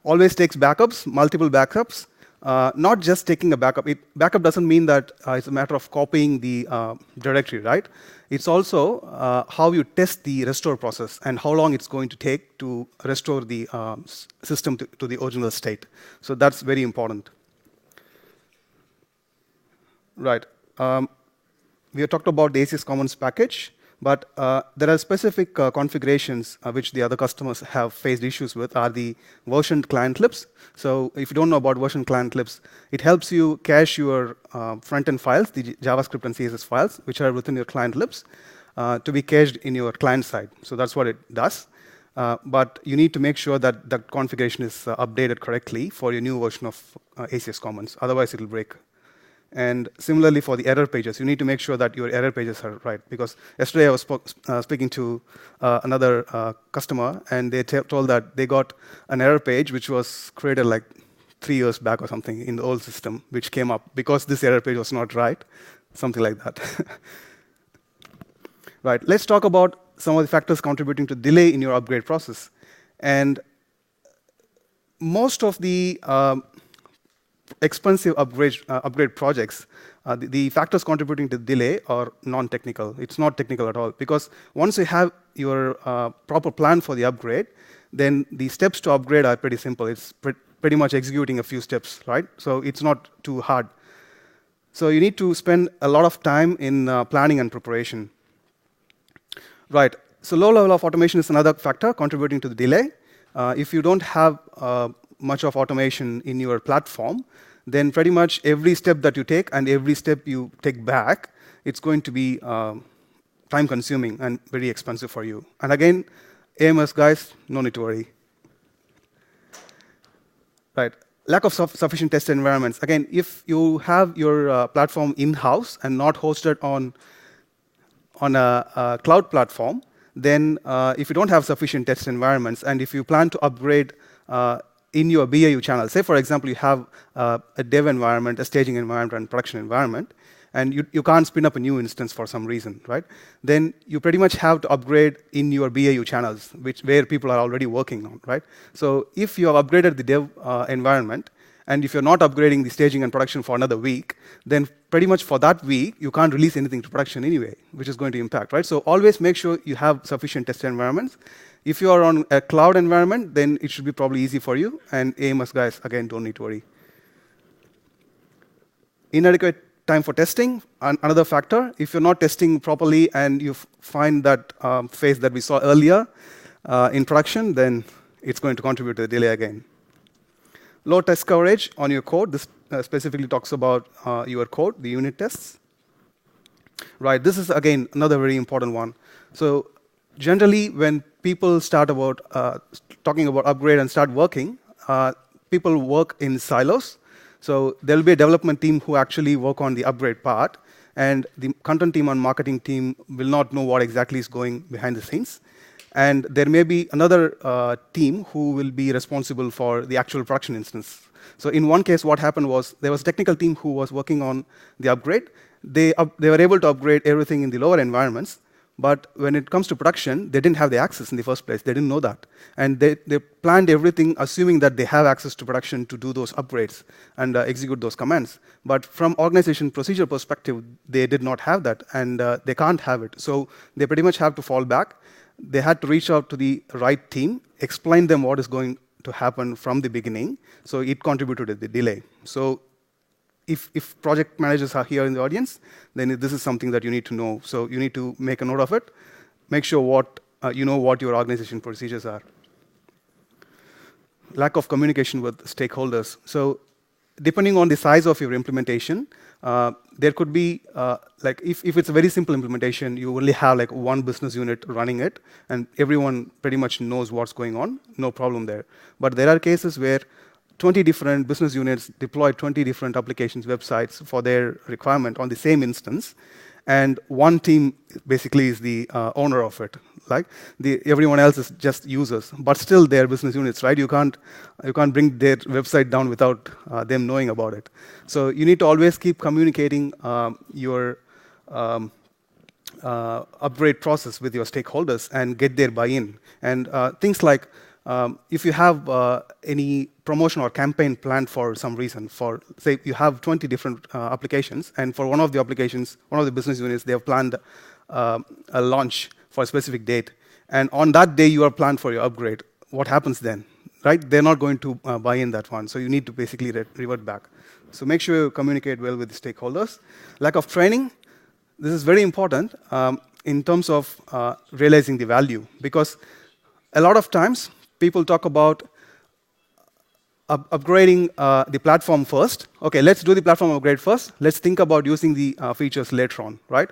Always takes backups, multiple backups. Not just taking a backup. Backup doesn't mean that it's a matter of copying the directory, right? It's also how you test the restore process and how long it's going to take to restore the system to the original state. So that's very important. Right. we have talked about the ACS Commons package, but there are specific configurations which the other customers have faced issues with, are the versioned client libs. So if you don't know about versioned client libs, it helps you cache your front-end files, the JavaScript and CSS files, which are within your client libs, to be cached in your client side. So that's what it does. But you need to make sure that that configuration is updated correctly for your new version of ACS Commons. Otherwise, it will break. And similarly, for the error pages, you need to make sure that your error pages are right. Because yesterday I was speaking to another customer, and they told that they got an error page which was created like 3 years back or something in the old system, which came up because this error page was not right, something like that. Right, let's talk about some of the factors contributing to delay in your upgrade process. And most of the expensive upgrade projects, the factors contributing to delay are non-technical. It's not technical at all, because once you have your proper plan for the upgrade, then the steps to upgrade are pretty simple. It's pretty much executing a few steps, right? So it's not too hard. So you need to spend a lot of time in planning and preparation. Right, so low level of automation is another factor contributing to the delay. If you don't have much of automation in your platform, then pretty much every step that you take and every step you take back, it's going to be time consuming and very expensive for you. And again, AMS guys, no need to worry. Right, lack of sufficient test environments. Again, if you have your platform in-house and not hosted on a cloud platform, then if you don't have sufficient test environments, and if you plan to upgrade in your BAU channel, say for example you have a dev environment, a staging environment, and production environment, and you can't spin up a new instance for some reason, right? Then you pretty much have to upgrade in your BAU channels, where people are already working on, right? So if you have upgraded the dev environment, and if you're not upgrading the staging and production for another week, then pretty much for that week, you can't release anything to production anyway, which is going to impact, right? So always make sure you have sufficient test environments. If you are on a cloud environment, then it should be probably easy for you. And AMS guys, again, don't need to worry. Inadequate time for testing, another factor. If you're not testing properly and you find that phase that we saw earlier in production, then it's going to contribute to the delay again. Low test coverage on your code. This specifically talks about your code, the unit tests. Right, this is, again, another very important one. So generally, when people start talking about upgrade and start working, people work in silos. So there will be a development team who actually work on the upgrade part, and the content team and marketing team will not know what exactly is going behind the scenes. And there may be another team who will be responsible for the actual production instance. So in one case, what happened was there was a technical team who was working on the upgrade. They were able to upgrade everything in the lower environments, but when it comes to production, they didn't have the access in the first place. They didn't know that. And they planned everything assuming that they have access to production to do those upgrades and execute those commands. But from organization procedure perspective, they did not have that, and they can't have it. So they pretty much have to fall back. They had to reach out to the right team, explain them what is going to happen from the beginning, so it contributed to the delay. So if project managers are here in the audience, then this is something that you need to know. So you need to make a note of it. Make sure you know what your organization procedures are. Lack of communication with stakeholders. So depending on the size of your implementation, there could be, like if it's a very simple implementation, you only have like one business unit running it, and everyone pretty much knows what's going on, no problem there. But there are cases where 20 different business units deploy 20 different applications, websites for their requirement on the same instance, and one team basically is the owner of it. Like everyone else is just users, but still they're business units, right? You can't bring their website down without them knowing about it. So you need to always keep communicating your upgrade process with your stakeholders and get their buy-in. And things like if you have any promotion or campaign planned for some reason, for say you have 20 different applications, and for one of the applications, one of the business units, they have planned a launch for a specific date, and on that day you are planned for your upgrade. What happens then? Right? They're not going to buy in that one, so you need to basically revert back. So make sure you communicate well with the stakeholders. Lack of training, this is very important in terms of realizing the value, because a lot of times people talk about upgrading the platform first. Okay, let's do the platform upgrade first. Let's think about using the features later on, right?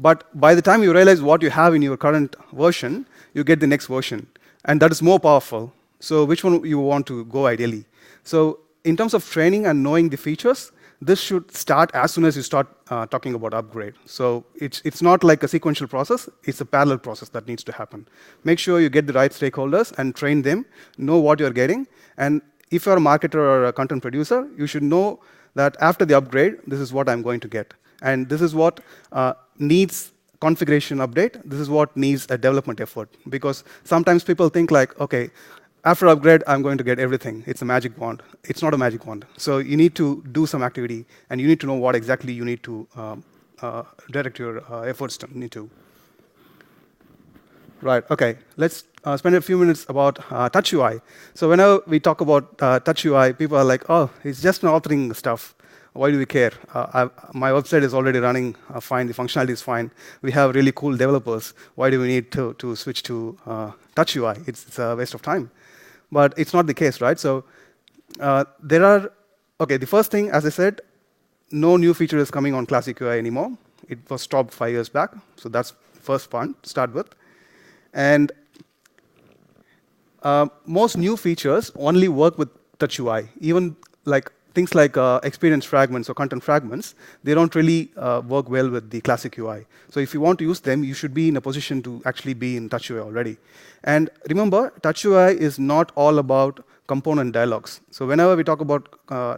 But by the time you realize what you have in your current version, you get the next version, and that is more powerful. So which one you want to go ideally? So in terms of training and knowing the features, this should start as soon as you start talking about upgrade. So it's not like a sequential process, it's a parallel process that needs to happen. Make sure you get the right stakeholders and train them, know what you're getting, and if you're a marketer or a content producer, you should know that after the upgrade, this is what I'm going to get. And this is what needs configuration update. This is what needs a development effort. Because sometimes people think like, okay, after upgrade, I'm going to get everything. It's a magic wand. It's not a magic wand. So you need to do some activity, and you need to know what exactly you need to direct your efforts into. Right, OK. Let's spend a few minutes about Touch UI. So whenever we talk about Touch UI, people are like, oh, it's just an authoring stuff. Why do we care? My website is already running fine. The functionality is fine. We have really cool developers. Why do we need to switch to Touch UI? It's a waste of time. But it's not the case, right? So there are, OK, the first thing, as I said, no new feature is coming on Classic UI anymore. It was stopped 5 years back. So that's the first point to start with. And most new features only work with Touch UI. Even like things like experience fragments or content fragments, they don't really work well with the Classic UI. So if you want to use them, you should be in a position to actually be in Touch UI already. And remember, Touch UI is not all about component dialogues. So whenever we talk about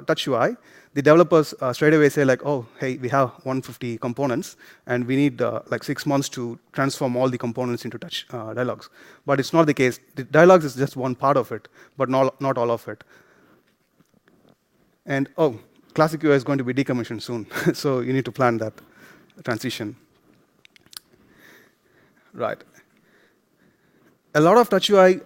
Touch UI, the developers straight away say like, oh, hey, we have 150 components, and we need like 6 months to transform all the components into Touch dialogues. But it's not the case. The dialogues is just one part of it, but not all of it. And oh, Classic UI is going to be decommissioned soon, so you need to plan that transition. Right. A lot of Touch UI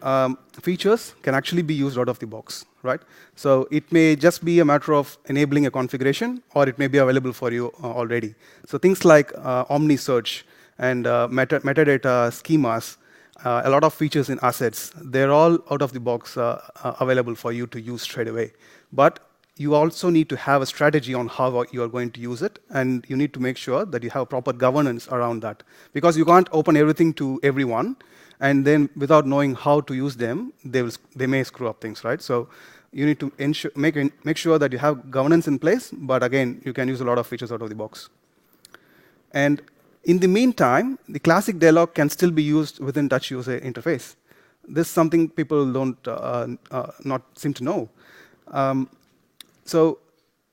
features can actually be used out of the box, right? So it may just be a matter of enabling a configuration, or it may be available for you already. So things like Omni search and metadata schemas, a lot of features in assets, they're all out of the box available for you to use straight away. But you also need to have a strategy on how you are going to use it, and you need to make sure that you have proper governance around that. Because you can't open everything to everyone, and then without knowing how to use them, they may screw up things, right? So you need to make sure that you have governance in place, but again, you can use a lot of features out of the box. And in the meantime, the classic dialog can still be used within Touch user interface. This is something people don't not seem to know. So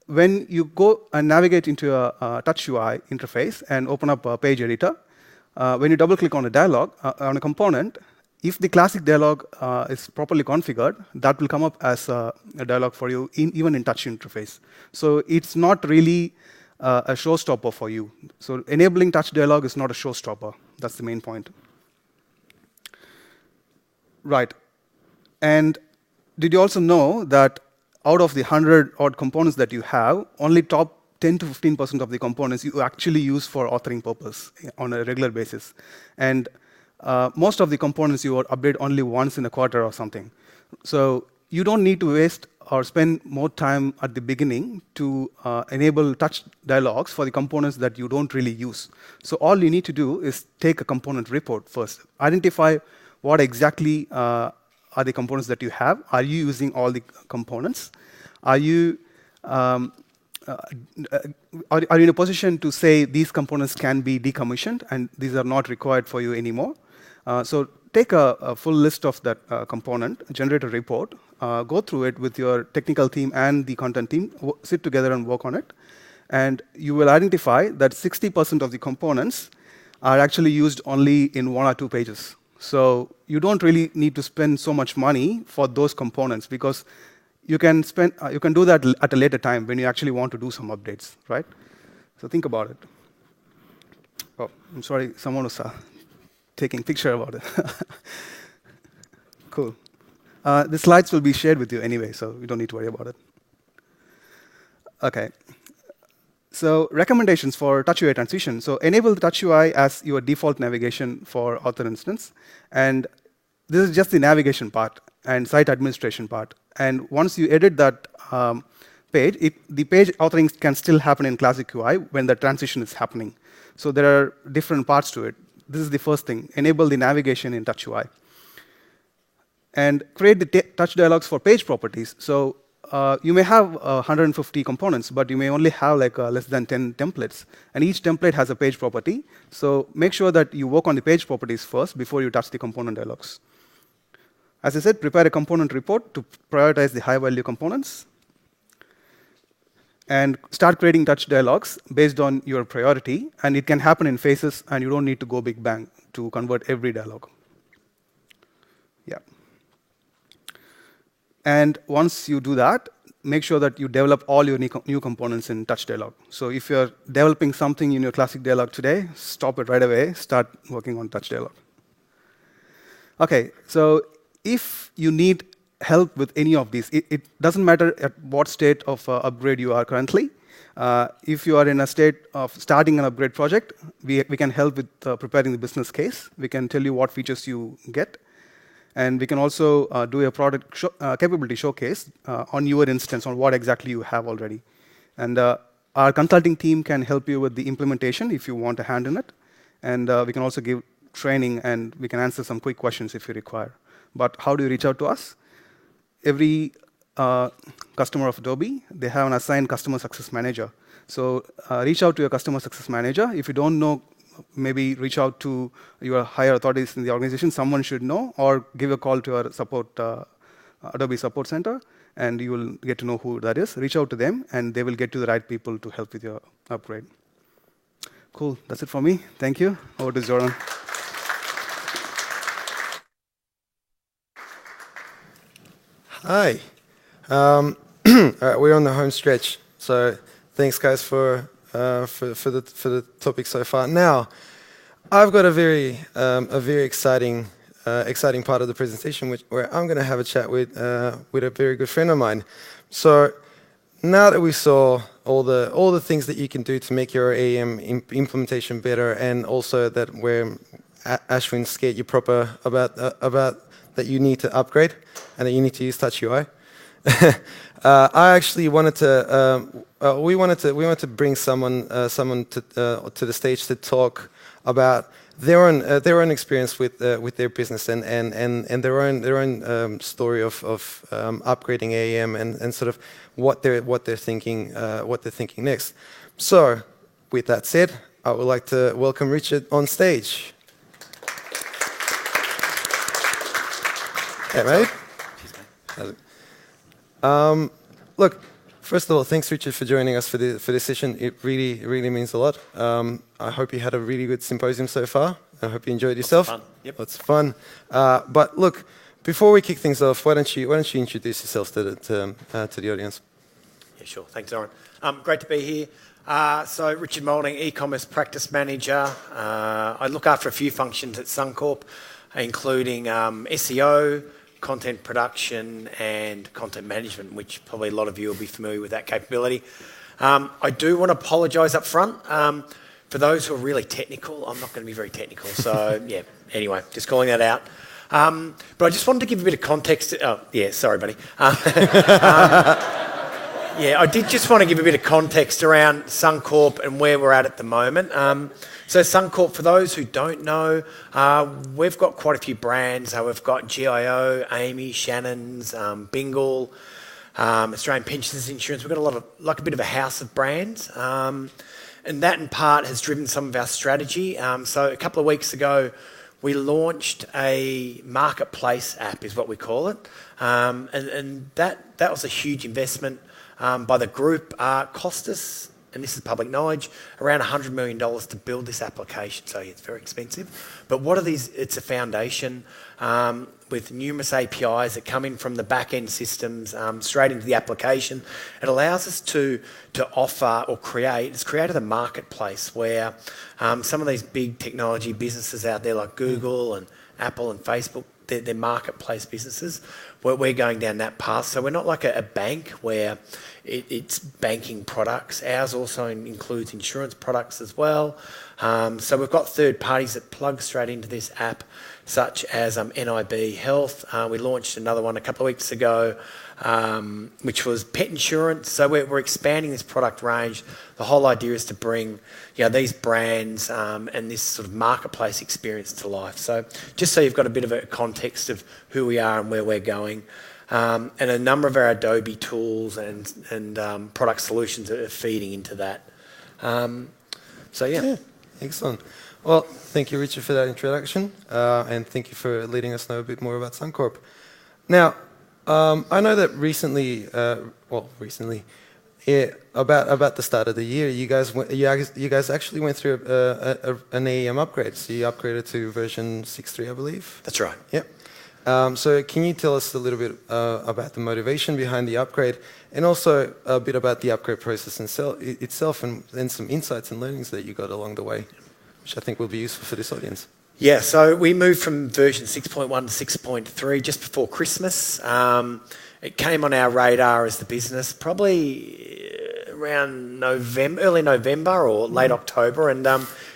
when you go and navigate into a Touch UI interface and open up a page editor, when you double-click on a dialog, on a component, if the classic dialog is properly configured, that will come up as a dialog for you, even in Touch interface. So it's not really a showstopper for you. So enabling Touch dialog is not a showstopper. That's the main point. Right. And did you also know that out of the 100-odd components that you have, only top 10 to 15% of the components you actually use for authoring purpose on a regular basis. And most of the components you would update only once in a quarter or something. So you don't need to waste or spend more time at the beginning to enable Touch dialogues for the components that you don't really use. So all you need to do is take a component report first. Identify what exactly are the components that you have. Are you using all the components? Are you in a position to say these components can be decommissioned and these are not required for you anymore? So take a full list of that component, generate a report, go through it with your technical team and the content team, sit together and work on it. And you will identify that 60% of the components are actually used only in 1 or 2 pages. So you don't really need to spend so much money for those components, because you can do that at a later time when you actually want to do some updates, right? So think about it. Oh, I'm sorry, someone was taking picture about it. Cool. The slides will be shared with you anyway, so you don't need to worry about it. Okay. So recommendations for Touch UI transition. So enable the Touch UI as your default navigation for author instance. And this is just the navigation part and site administration part. And once you edit that page, the page authoring can still happen in classic UI when the transition is happening. So there are different parts to it. This is the first thing. Enable the navigation in Touch UI. And create the touch dialogues for page properties. So you may have 150 components, but you may only have like less than 10 templates. And each template has a page property. So make sure that you work on the page properties first before you touch the component dialogues. As I said, prepare a component report to prioritize the high-value components. And start creating touch dialogues based on your priority. And it can happen in phases, and you don't need to go big bang to convert every dialogue. Yeah. And once you do that, make sure that you develop all your new components in touch dialog. So if you're developing something in your classic dialog today, stop it right away. Start working on touch dialog. OK, so if you need help with any of these, it doesn't matter at what state of upgrade you are currently. If you are in a state of starting an upgrade project, we can help with preparing the business case. We can tell you what features you get. And we can also do a product capability showcase on your instance on what exactly you have already. And our consulting team can help you with the implementation if you want a hand in it. And we can also give training, and we can answer some quick questions if you require. But how do you reach out to us? Every customer of Adobe, they have an assigned customer success manager. So reach out to your customer success manager. If you don't know, maybe reach out to your higher authorities in the organization. Someone should know, or give a call to our support, Adobe Support Center, and you will get to know who that is. Reach out to them, and they will get to the right people to help with your upgrade. Cool. That's it for me. Thank you. Over to Zoran. Hi. All right, we're on the home stretch. So thanks, guys, for the topic so far. Now, I've got a very exciting part of the presentation, where I'm going to have a chat with a very good friend of mine. So now that we saw all the things that you can do to make your AEM implementation better, and also that where Ashwin scared you proper about that you need to upgrade and that you need to use Touch UI. I actually wanted to. We wanted to bring someone to the stage to talk about their own experience with their business and their own story of upgrading AEM and sort of what they're thinking next. So, with that said, I would like to welcome Richard on stage. Hey, mate. How's it? Look, first of all, thanks, Richard, for joining us for this session. It really means a lot. I hope you had a really good symposium so far. I hope you enjoyed yourself. Lots of fun. Yep. Lots of fun. But look, before we kick things off, why don't you introduce yourself to the audience? Yeah, sure. Thanks, Zoran. Great to be here. So, Richard Moulding, e-commerce practice manager. I look after a few functions at Suncorp, including SEO, content production, and content management, which probably a lot of you will be familiar with that capability. I do want to apologise up front. For those who are really technical, I'm not going to be very technical. So, yeah, anyway, just calling that out. But I just wanted to give a bit of context. Oh, yeah, sorry, buddy. Yeah, I did just want to give a bit of context around Suncorp and where we're at the moment. So Suncorp, for those who don't know, we've got quite a few brands. We've got GIO, Amy, Shannon's, Bingle, Australian Pensions Insurance. We've got a bit of a house of brands. And that in part has driven some of our strategy. So a couple of weeks ago, we launched a marketplace app, is what we call it. And that was a huge investment by the group. Cost us, and this is public knowledge, around $100 million to build this application. So it's very expensive. But what are these? It's a foundation with numerous APIs that come in from the back-end systems straight into the application. It allows us to offer or create. It's created a marketplace where some of these big technology businesses out there like Google and Apple and Facebook, they're marketplace businesses. we're going down that path. So we're not like a bank where it's banking products. Ours also includes insurance products as well. So we've got third parties that plug straight into this app, such as NIB Health. We launched another one a couple of weeks ago, which was pet insurance. So we're expanding this product range. The whole idea is to bring these brands and this sort of marketplace experience to life. So just so you've got a bit of a context of who we are and where we're going. And a number of our Adobe tools and product solutions are feeding into that. Yeah. Excellent. Well, thank you, Richard, for that introduction, and thank you for letting us know a bit more about Suncorp. Now, I know that recently, about the start of the year, you guys actually went through an AEM upgrade. So you upgraded to version 6.3, I believe. That's right. Yep. So can you tell us a little bit about the motivation behind the upgrade, and also a bit about the upgrade process itself, and some insights and learnings that you got along the way, which I think will be useful for this audience? Yeah, so we moved from version 6.1 to 6.3 just before Christmas. It came on our radar as the business probably around early November or late October, and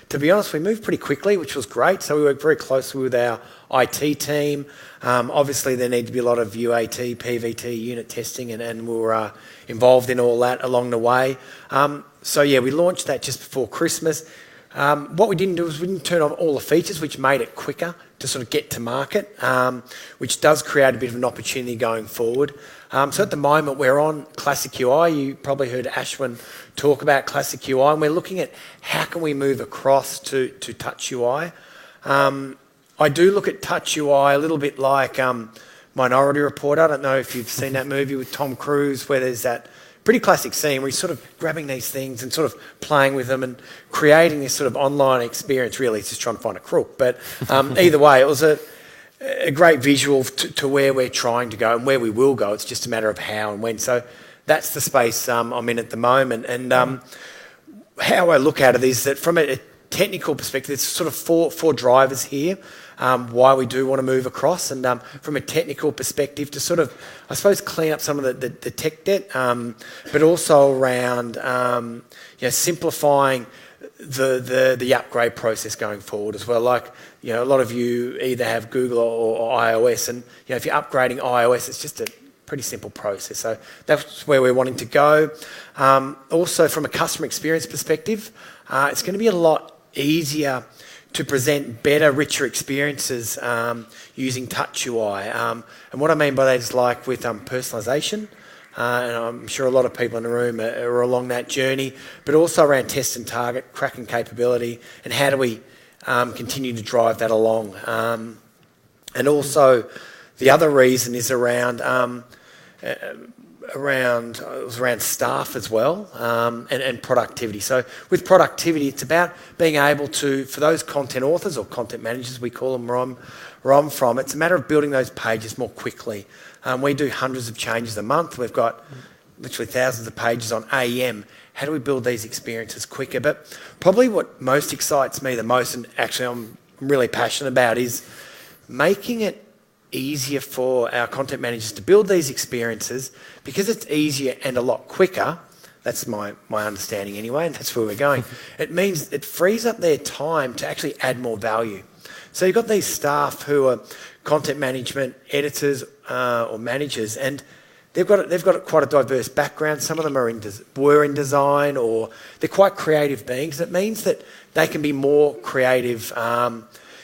to be honest, we moved pretty quickly, which was great. So we worked very closely with our IT team. Obviously, there needed to be a lot of UAT, PVT, unit testing, and we were involved in all that along the way. We launched that just before Christmas. What we didn't do is we didn't turn on all the features, which made it quicker to sort of get to market, which does create a bit of an opportunity going forward. So at the moment, we're on Classic UI. You probably heard Ashwin talk about Classic UI, and we're looking at how can we move across to Touch UI. I do look at Touch UI a little bit like Minority Report. I don't know if you've seen that movie with Tom Cruise, where there's that pretty classic scene where he's sort of grabbing these things and sort of playing with them and creating this sort of online experience. Really, he's just trying to find a crook. But either way, it was a great visual to where we're trying to go and where we will go. It's just a matter of how and when. So that's the space I'm in at the moment. And how I look at it is that from a technical perspective, there's sort of four drivers here. Why we do want to move across, and from a technical perspective to sort of, I suppose, clean up some of the tech debt, but also around simplifying the upgrade process going forward as well. Like, a lot of you either have Google or iOS, and if you're upgrading iOS, it's just a pretty simple process. So that's where we're wanting to go. Also, from a customer experience perspective, it's going to be a lot easier to present better, richer experiences using Touch UI. And what I mean by that is like with personalisation, and I'm sure a lot of people in the room are along that journey, but also around test and target, cracking capability, and how do we continue to drive that along. And also the other reason is around staff as well, and productivity. So with productivity, it's about being able to, for those content authors or content managers, we call them where I'm from, it's a matter of building those pages more quickly. We do hundreds of changes a month. We've got literally thousands of pages on AEM. How do we build these experiences quicker? But probably what most excites me the most, and actually I'm really passionate about, is making it easier for our content managers to build these experiences, because it's easier and a lot quicker. That's my understanding anyway, and that's where we're going. It means it frees up their time to actually add more value. So you've got these staff who are content management editors or managers, and they've got quite a diverse background. Some of them were in design, or they're quite creative beings. It means that they can be more creative.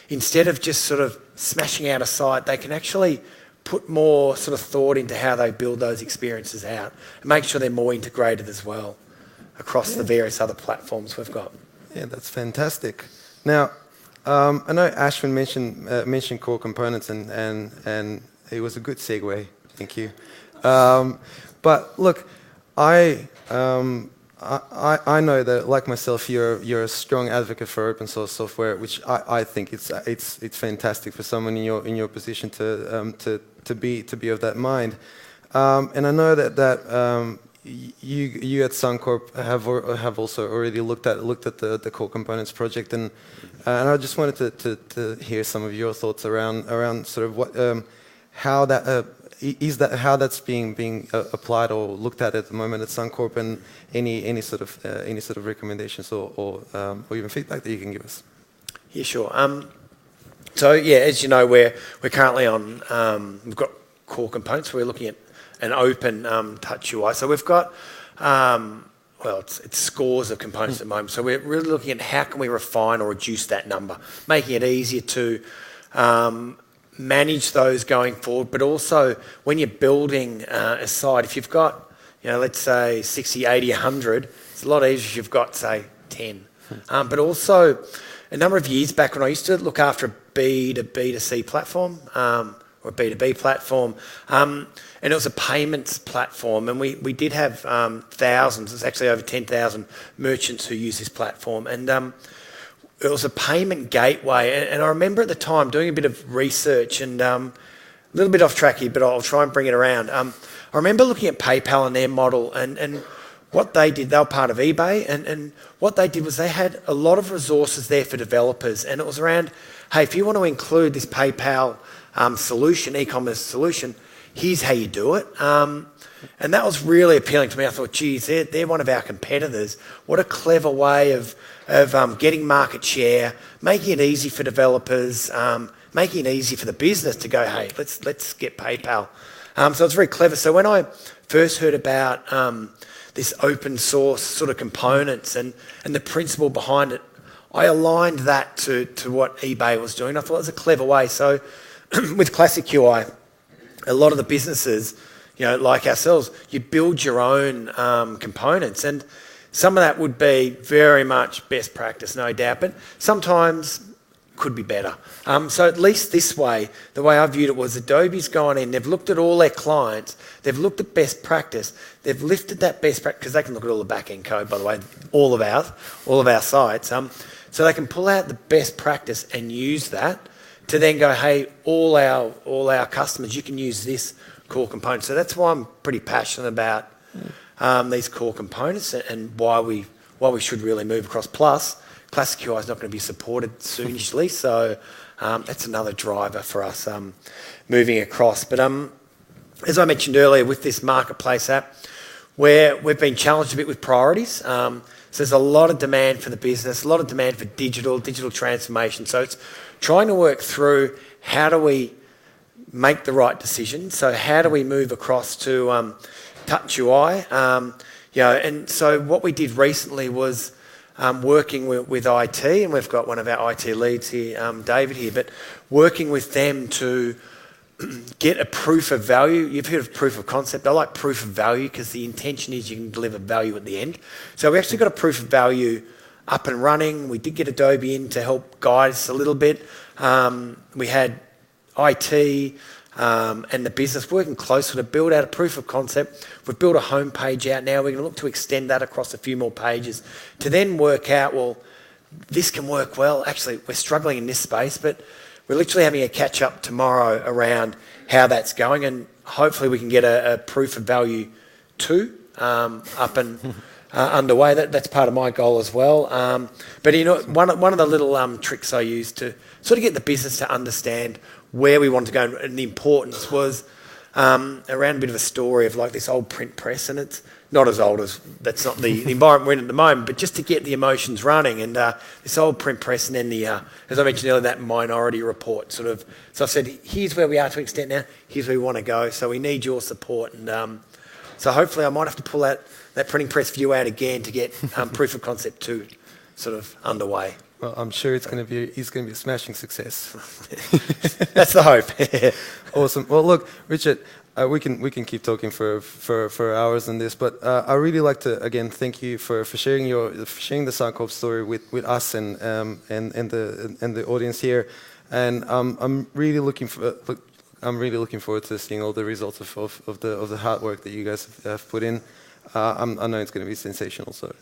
Instead of just sort of smashing out a site, they can actually put more sort of thought into how they build those experiences out and make sure they're more integrated as well across the various other platforms we've got. Yeah, that's fantastic. Now, I know Ashwin mentioned core components, and it was a good segue. Thank you. But look, I know that, like myself, you're a strong advocate for open source software, which I think it's fantastic for someone in your position to be of that mind. And I know that you at Suncorp have also already looked at the core components project, and I just wanted to hear some of your thoughts around sort of what how that is that how that's being applied or looked at the moment at Suncorp, and any sort of recommendations or even feedback that you can give us? Yeah, sure. So yeah, as you know, we're currently on. We've got core components. We're looking at an open touch UI. So we've got it's scores of components at the moment. So we're really looking at how can we refine or reduce that number, making it easier to manage those going forward. But also when you're building a site, if you've got, let's say 60, 80, 100, it's a lot easier if you've got, say, 10. But also a number of years back when I used to look after a B to B to C platform, or a B2B platform, and it was a payments platform, and we did have thousands, it's actually over 10,000 merchants who use this platform, and it was a payment gateway, and I remember at the time doing a bit of research, and a little bit off track here, but I'll try and bring it around. I remember looking at PayPal and their model, and what they did, they were part of eBay, and what they did was they had a lot of resources there for developers, and it was around, hey, if you want to include this PayPal solution, e-commerce solution, here's how you do it. And that was really appealing to me. I thought, geez, they're one of our competitors. What a clever way of getting market share, making it easy for developers, making it easy for the business to go, hey, let's get PayPal. So it's very clever. So when I first heard about this open source sort of components and the principle behind it, I aligned that to what eBay was doing. I thought it was a clever way. So with Classic UI, a lot of the businesses, like ourselves, you build your own components, and some of that would be very much best practice, no doubt, but sometimes could be better. So at least this way, the way I viewed it was Adobe's gone in, they've looked at all their clients, they've looked at best practice, they've lifted that best practice, because they can look at all the back-end code, by the way, all of our sites, so they can pull out the best practice and use that to then go, hey, all our customers, you can use this core component. So that's why I'm pretty passionate about these core components and why we should really move across. Plus, Classic UI is not going to be supported soonishly, so that's another driver for us moving across. But as I mentioned earlier, with this marketplace app, we've been challenged a bit with priorities. So there's a lot of demand for the business, a lot of demand for digital transformation. So it's trying to work through how do we make the right decision. So how do we move across to Touch UI? And so what we did recently was working with IT, and we've got one of our IT leads here, David here, but working with them to get a proof of value. You've heard of proof of concept. I like proof of value because the intention is you can deliver value at the end. So we actually got a proof of value up and running. We did get Adobe in to help guide us a little bit. We had IT and the business working closer to build out a proof of concept. We've built a homepage out now. We're going to look to extend that across a few more pages to then work out, well, this can work well. Actually, we're struggling in this space, but we're literally having a catch-up tomorrow around how that's going, and hopefully we can get a proof of value 2 up and underway. That's part of my goal as well. But one of the little tricks I used to sort of get the business to understand where we want to go and the importance was around a bit of a story of like this old print press, and it's not as old as, that's not the environment we're in at the moment, but just to get the emotions running, and this old print press, and then the, as I mentioned earlier, that minority report sort of, so I said, here's where we are to an extent now, here's where we want to go, so we need your support, and so hopefully I might have to pull that printing press view out again to get proof of concept 2 sort of underway. Well, I'm sure it's going to be a smashing success. That's the hope. Awesome. Well, look, Richard, we can keep talking for hours on this, but I really like to again thank you for sharing the Suncorp story with us and the audience here, and I'm really looking forward to seeing all the results of the hard work that you guys have put in. I know it's going to be sensational, so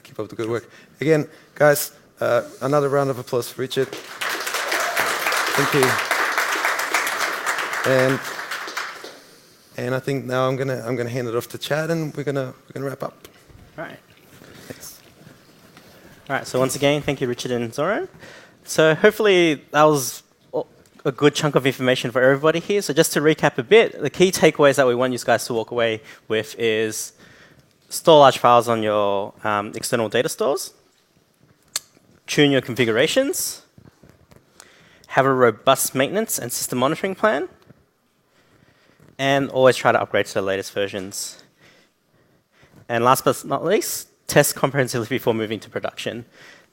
keep up the good work. Again, guys. Another round of applause for Richard. Thank you. And I think now I'm gonna hand it off to Chad, and we're gonna wrap up. All right. Thanks. All right. So once again, thank you, Richard and Zoran. So hopefully that was a good chunk of information for everybody here. So just to recap a bit, the key takeaways that we want you guys to walk away with is store large files on your external data stores, tune your configurations, have a robust maintenance and system monitoring plan, and always try to upgrade to the latest versions. And last but not least, test comprehensively before moving to production.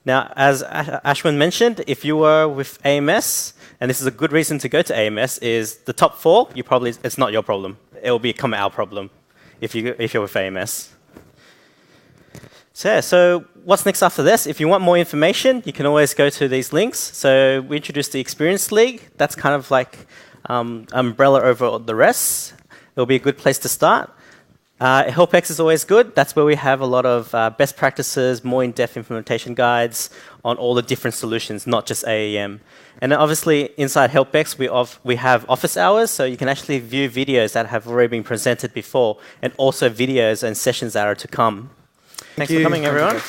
Now, as Ashwin mentioned, if you were with AMS, and this is a good reason to go to AMS, is the top 4, it's not your problem. It will become our problem if you're with AMS. So, yeah, so what's next after this? If you want more information, you can always go to these links. So we introduced the Experience League. That's kind of like umbrella over the rest. It'll be a good place to start. HelpX is always good. That's where we have a lot of best practices, more in-depth implementation guides on all the different solutions, not just AEM. And then obviously inside HelpX, we have office hours, so you can actually view videos that have already been presented before, and also videos and sessions that are to come. Thanks for coming, everyone.